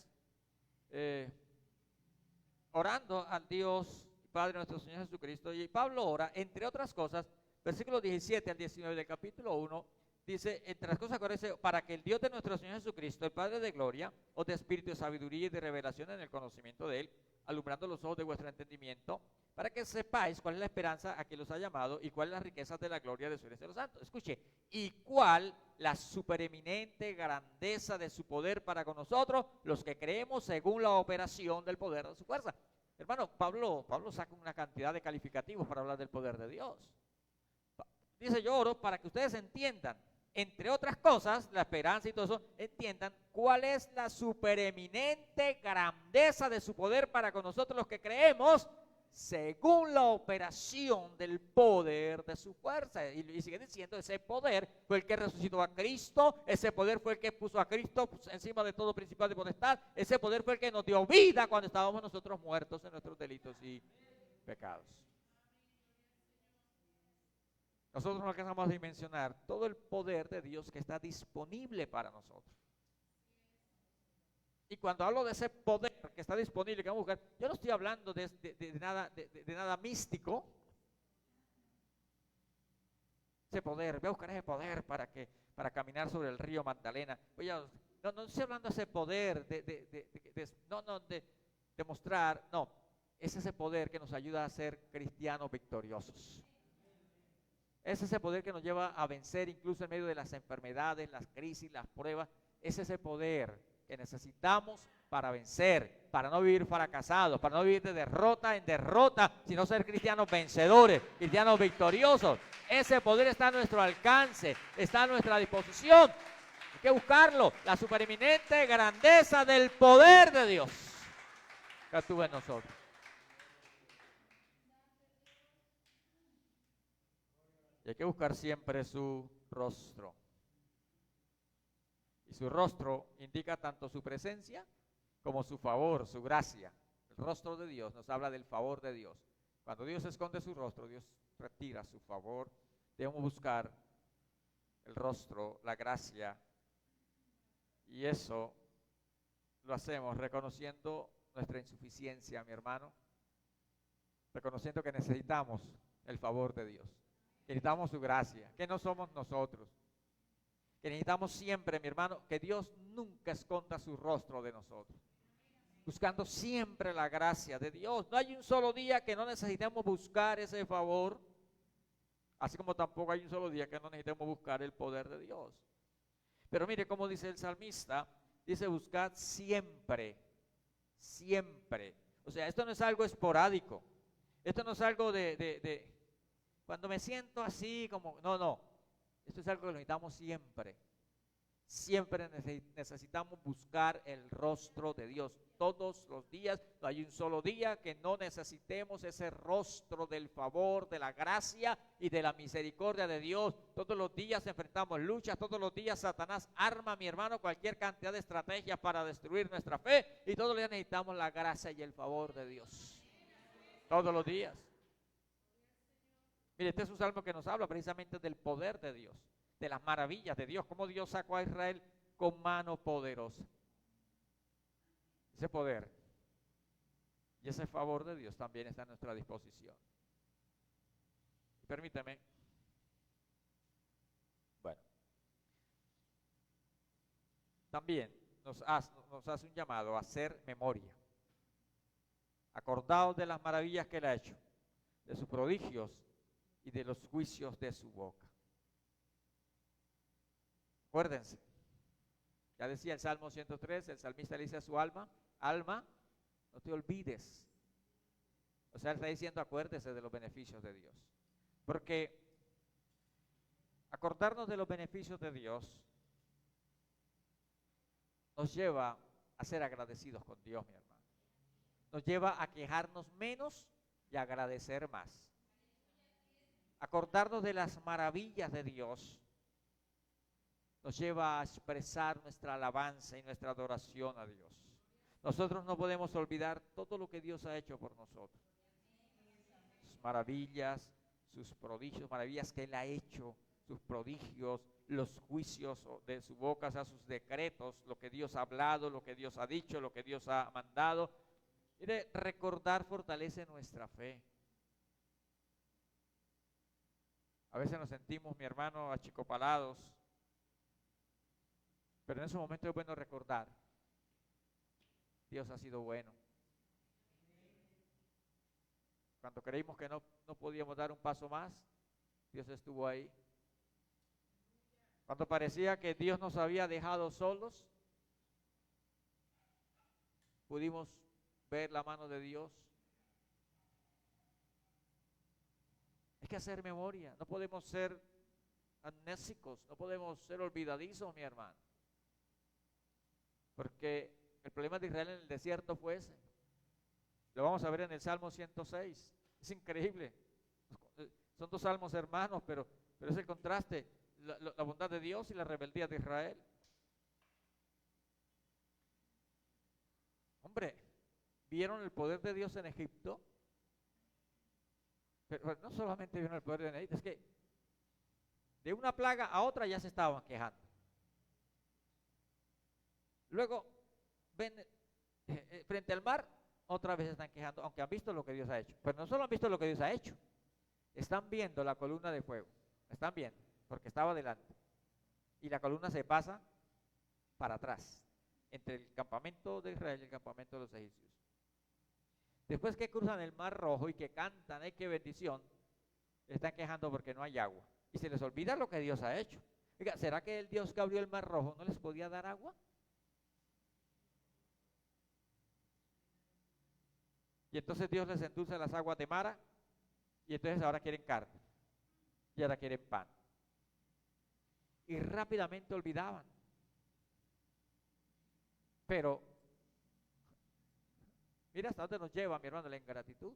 orando al Dios Padre nuestro Señor Jesucristo. Y Pablo ora, entre otras cosas, versículos 17 al 19 del capítulo 1, dice, entre las cosas que para que el Dios de nuestro Señor Jesucristo, el Padre de gloria, os dé espíritu de sabiduría y de revelación en el conocimiento de Él, alumbrando los ojos de vuestro entendimiento, para que sepáis cuál es la esperanza a que los ha llamado y cuál es la riqueza de la gloria de su herencia de los santos. Escuche, y cuál la supereminente grandeza de su poder para con nosotros, los que creemos según la operación del poder de su fuerza. Hermano, Pablo saca una cantidad de calificativos para hablar del poder de Dios. Dice, yo oro para que ustedes entiendan, entre otras cosas, la esperanza y todo eso, entiendan cuál es la supereminente grandeza de su poder para con nosotros los que creemos, según la operación del poder de su fuerza. Y sigue diciendo, ese poder fue el que resucitó a Cristo, ese poder fue el que puso a Cristo encima de todo principal de potestad, ese poder fue el que nos dio vida cuando estábamos nosotros muertos en nuestros delitos y pecados. Nosotros no alcanzamos a dimensionar todo el poder de Dios que está disponible para nosotros. Y cuando hablo de ese poder que está disponible, que vamos a buscar, yo no estoy hablando de nada místico. Ese poder, voy a buscar ese poder para caminar sobre el río Magdalena. No estoy hablando de ese poder de mostrar, no, es ese poder que nos ayuda a ser cristianos victoriosos. Es ese poder que nos lleva a vencer incluso en medio de las enfermedades, las crisis, las pruebas. Es ese poder que necesitamos para vencer, para no vivir fracasados, para no vivir de derrota en derrota, sino ser cristianos vencedores, cristianos victoriosos. Ese poder está a nuestro alcance, está a nuestra disposición. Hay que buscarlo, la supereminente grandeza del poder de Dios que actúa en nosotros. Y hay que buscar siempre su rostro. Y su rostro indica tanto su presencia como su favor, su gracia. El rostro de Dios nos habla del favor de Dios. Cuando Dios esconde su rostro, Dios retira su favor. Debemos buscar el rostro, la gracia. Y eso lo hacemos reconociendo nuestra insuficiencia, mi hermano. Reconociendo que necesitamos el favor de Dios. Que necesitamos su gracia, que no somos nosotros. Que necesitamos siempre, mi hermano, que Dios nunca esconda su rostro de nosotros. Buscando siempre la gracia de Dios. No hay un solo día que no necesitemos buscar ese favor. Así como tampoco hay un solo día que no necesitemos buscar el poder de Dios. Pero mire cómo dice el salmista. Dice, buscad siempre. Siempre. O sea, esto no es algo esporádico. Esto no es algo de cuando me siento así como, no. Esto es algo que necesitamos siempre. Siempre necesitamos buscar el rostro de Dios. Todos los días, no hay un solo día que no necesitemos ese rostro del favor, de la gracia y de la misericordia de Dios. Todos los días enfrentamos luchas, todos los días Satanás arma, mi hermano, cualquier cantidad de estrategias para destruir nuestra fe, y todos los días necesitamos la gracia y el favor de Dios. Todos los días. Mire, este es un salmo que nos habla precisamente del poder de Dios, de las maravillas de Dios, cómo Dios sacó a Israel con mano poderosa. Ese poder y ese favor de Dios también está a nuestra disposición. Permíteme. Bueno. También nos hace un llamado a hacer memoria. Acordaos de las maravillas que Él ha hecho, de sus prodigios y de los juicios de su boca. Acuérdense, ya decía el Salmo 103, el salmista le dice a su alma, alma, no te olvides. O sea, él está diciendo, acuérdese de los beneficios de Dios. Porque acordarnos de los beneficios de Dios nos lleva a ser agradecidos con Dios, mi hermano. Nos lleva a quejarnos menos y a agradecer más. Acordarnos de las maravillas de Dios nos lleva a expresar nuestra alabanza y nuestra adoración a Dios. Nosotros no podemos olvidar todo lo que Dios ha hecho por nosotros. Sus maravillas, sus prodigios, maravillas que Él ha hecho, sus prodigios, los juicios de su boca, o sea, sus decretos, lo que Dios ha hablado, lo que Dios ha dicho, lo que Dios ha mandado. Mire, recordar fortalece nuestra fe. A veces nos sentimos, mi hermano, achicopalados, pero en ese momento es bueno recordar, Dios ha sido bueno. Cuando creímos que no podíamos dar un paso más, Dios estuvo ahí. Cuando parecía que Dios nos había dejado solos, pudimos ver la mano de Dios. Hay que hacer memoria, no podemos ser amnésicos, no podemos ser olvidadizos, mi hermano. Porque el problema de Israel en el desierto fue ese. Lo vamos a ver en el Salmo 106. Es increíble. Son dos salmos hermanos, pero es el contraste, la bondad de Dios y la rebeldía de Israel. Hombre, ¿vieron el poder de Dios en Egipto? Pero no solamente vieron el poder de Egipto, es que de una plaga a otra ya se estaban quejando. Luego, ven frente al mar, otra vez se están quejando, aunque han visto lo que Dios ha hecho. Pero no solo han visto lo que Dios ha hecho, están viendo la columna de fuego. Están viendo, porque estaba delante. Y la columna se pasa para atrás, entre el campamento de Israel y el campamento de los egipcios. Después que cruzan el mar Rojo y que cantan, ¡ay, qué bendición!, están quejando porque no hay agua. Y se les olvida lo que Dios ha hecho. Oiga, ¿será que el Dios que abrió el mar Rojo no les podía dar agua? Y entonces Dios les endulza las aguas de Mara, y entonces ahora quieren carne, y ahora quieren pan. Y rápidamente olvidaban. Pero, mira hasta dónde nos lleva, mi hermano, la ingratitud.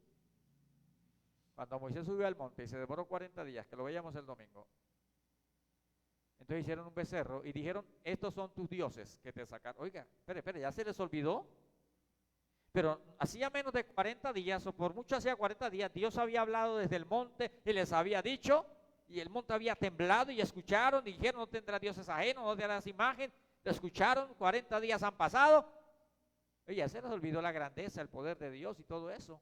Cuando Moisés subió al monte y se demoró 40 días, que lo veíamos el domingo, entonces hicieron un becerro y dijeron, estos son tus dioses que te sacaron. Oiga, espere, ¿ya se les olvidó? Pero hacía menos de 40 días, o por mucho hacía 40 días, Dios había hablado desde el monte y les había dicho, y el monte había temblado y escucharon, y dijeron, no tendrá dioses ajenos, no tendrás imagen, lo escucharon, 40 días han pasado. Oye, ya se les olvidó la grandeza, el poder de Dios y todo eso.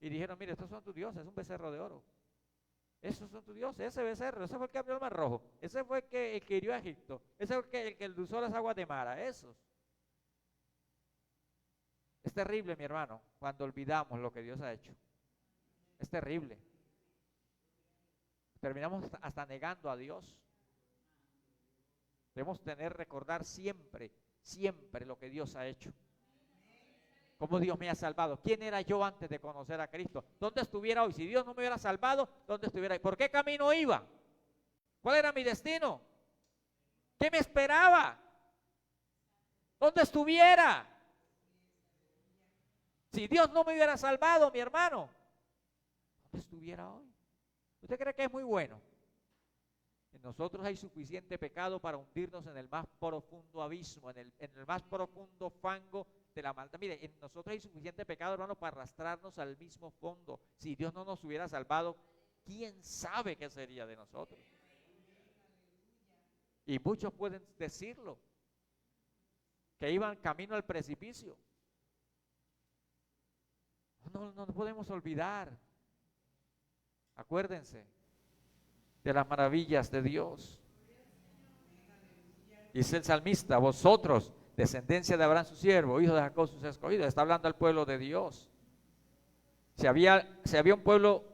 Y dijeron, mire, estos son tus dioses, un becerro de oro. Esos son tus dioses, ese becerro, ese fue el que abrió el mar Rojo, ese fue el que hirió a Egipto, ese fue el que endulzó las aguas de Mara, esos. Es terrible, mi hermano, cuando olvidamos lo que Dios ha hecho. Es terrible. Terminamos hasta negando a Dios. Debemos recordar siempre lo que Dios ha hecho. Cómo Dios me ha salvado. ¿Quién era yo antes de conocer a Cristo? ¿Dónde estuviera hoy? Si Dios no me hubiera salvado, ¿dónde estuviera hoy? ¿Por qué camino iba? ¿Cuál era mi destino? ¿Qué me esperaba? ¿Dónde estuviera? Si Dios no me hubiera salvado, mi hermano, ¿dónde estuviera hoy? ¿Usted cree que es muy bueno? En nosotros hay suficiente pecado para hundirnos en el más profundo abismo, en el más profundo fango de la maldad. Mire, en nosotros hay suficiente pecado, hermano, para arrastrarnos al mismo fondo. Si Dios no nos hubiera salvado, ¿quién sabe qué sería de nosotros? Y muchos pueden decirlo, que iban camino al precipicio. No podemos olvidar. Acuérdense de las maravillas de Dios. Dice el salmista: vosotros, descendencia de Abraham su siervo, hijo de Jacob sus escogidos. Está hablando al pueblo de Dios. Si había un pueblo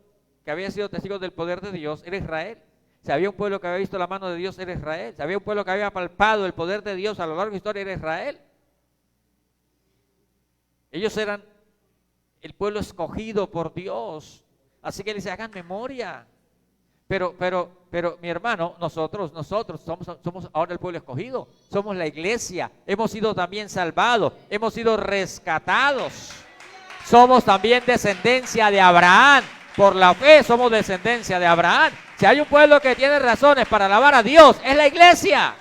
que había sido testigo del poder de Dios, era Israel. Si había un pueblo que había visto la mano de Dios, era Israel. Si había un pueblo que había palpado el poder de Dios a lo largo de la historia, era Israel. Ellos eran el pueblo escogido por Dios. Así que él dice: hagan memoria. Pero mi hermano, nosotros somos ahora el pueblo escogido. Somos la iglesia. Hemos sido también salvados. Hemos sido rescatados. Somos también descendencia de Abraham. Por la fe somos descendencia de Abraham. Si hay un pueblo que tiene razones para alabar a Dios, es la iglesia.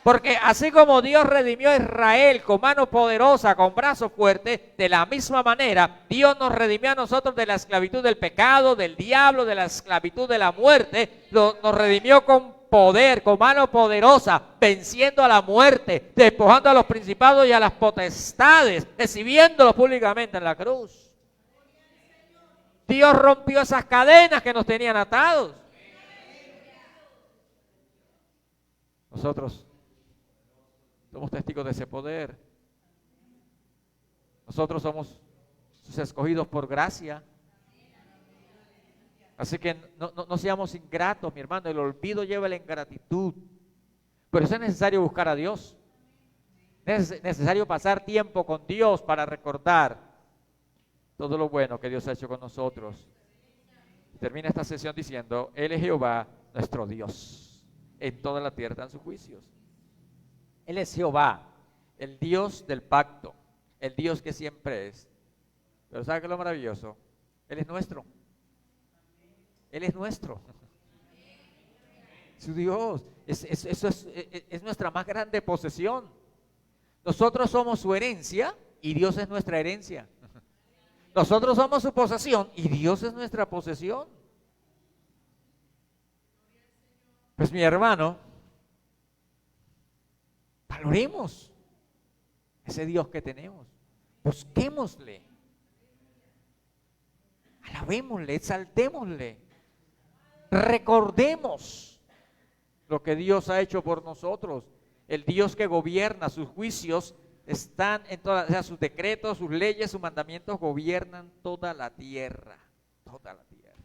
Porque así como Dios redimió a Israel con mano poderosa, con brazo fuerte, de la misma manera Dios nos redimió a nosotros de la esclavitud del pecado, del diablo, de la esclavitud de la muerte. Nos redimió con poder, con mano poderosa, venciendo a la muerte, despojando a los principados y a las potestades, recibiéndolos públicamente en la cruz. Dios rompió esas cadenas que nos tenían atados. Nosotros somos testigos de ese poder. Nosotros somos sus escogidos por gracia. Así que no seamos ingratos, mi hermano. El olvido lleva la ingratitud. Por eso es necesario buscar a Dios. Es necesario pasar tiempo con Dios para recordar todo lo bueno que Dios ha hecho con nosotros. Termina esta sesión diciendo: Él es Jehová nuestro Dios. En toda la tierra están sus juicios. Él es Jehová, el Dios del pacto, el Dios que siempre es. Pero ¿sabe qué es lo maravilloso? Él es nuestro. Él es nuestro. Su Dios. Eso es nuestra más grande posesión. Nosotros somos su herencia y Dios es nuestra herencia. Nosotros somos su posesión y Dios es nuestra posesión. Pues mi hermano, valoremos ese Dios que tenemos. Busquémosle. Alabémosle, exaltémosle. Recordemos lo que Dios ha hecho por nosotros. El Dios que gobierna, sus juicios están en todas, o sea, sus decretos, sus leyes, sus mandamientos gobiernan toda la tierra. Toda la tierra.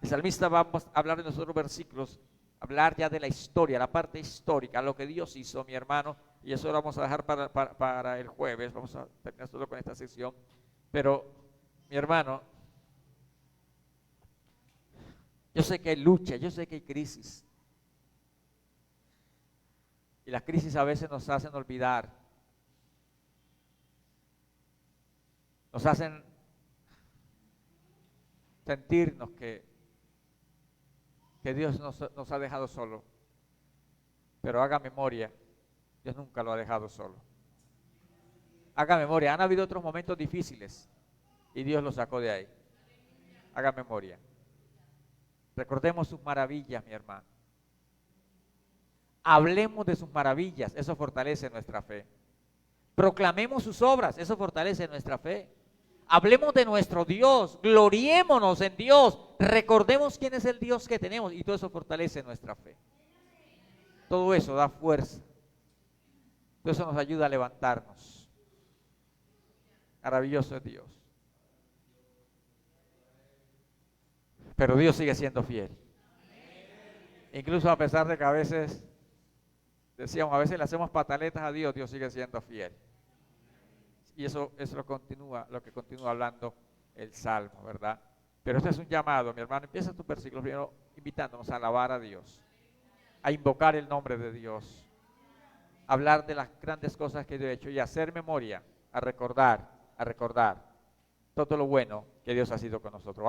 El salmista va a hablar en los otros versículos, hablar ya de la historia, la parte histórica, lo que Dios hizo, mi hermano, y eso lo vamos a dejar para el jueves. Vamos a terminar solo con esta sección. Pero, mi hermano, yo sé que hay lucha, yo sé que hay crisis. Y las crisis a veces nos hacen olvidar, nos hacen sentirnos que Dios nos ha dejado solo. Pero haga memoria, Dios nunca lo ha dejado solo. Haga memoria, han habido otros momentos difíciles y Dios lo sacó de ahí. Haga memoria. Recordemos sus maravillas, mi hermano. Hablemos de sus maravillas, eso fortalece nuestra fe. Proclamemos sus obras, eso fortalece nuestra fe. Hablemos de nuestro Dios, gloriémonos en Dios, recordemos quién es el Dios que tenemos y todo eso fortalece nuestra fe. Todo eso da fuerza, todo eso nos ayuda a levantarnos. Maravilloso es Dios. Pero Dios sigue siendo fiel. Incluso a pesar de que a veces, decíamos, a veces le hacemos pataletas a Dios, Dios sigue siendo fiel. Y eso es lo que continúa hablando el Salmo, ¿verdad? Pero este es un llamado, mi hermano. Empieza tu versículo primero invitándonos a alabar a Dios, a invocar el nombre de Dios, a hablar de las grandes cosas que Dios ha hecho y a hacer memoria, a recordar todo lo bueno que Dios ha sido con nosotros.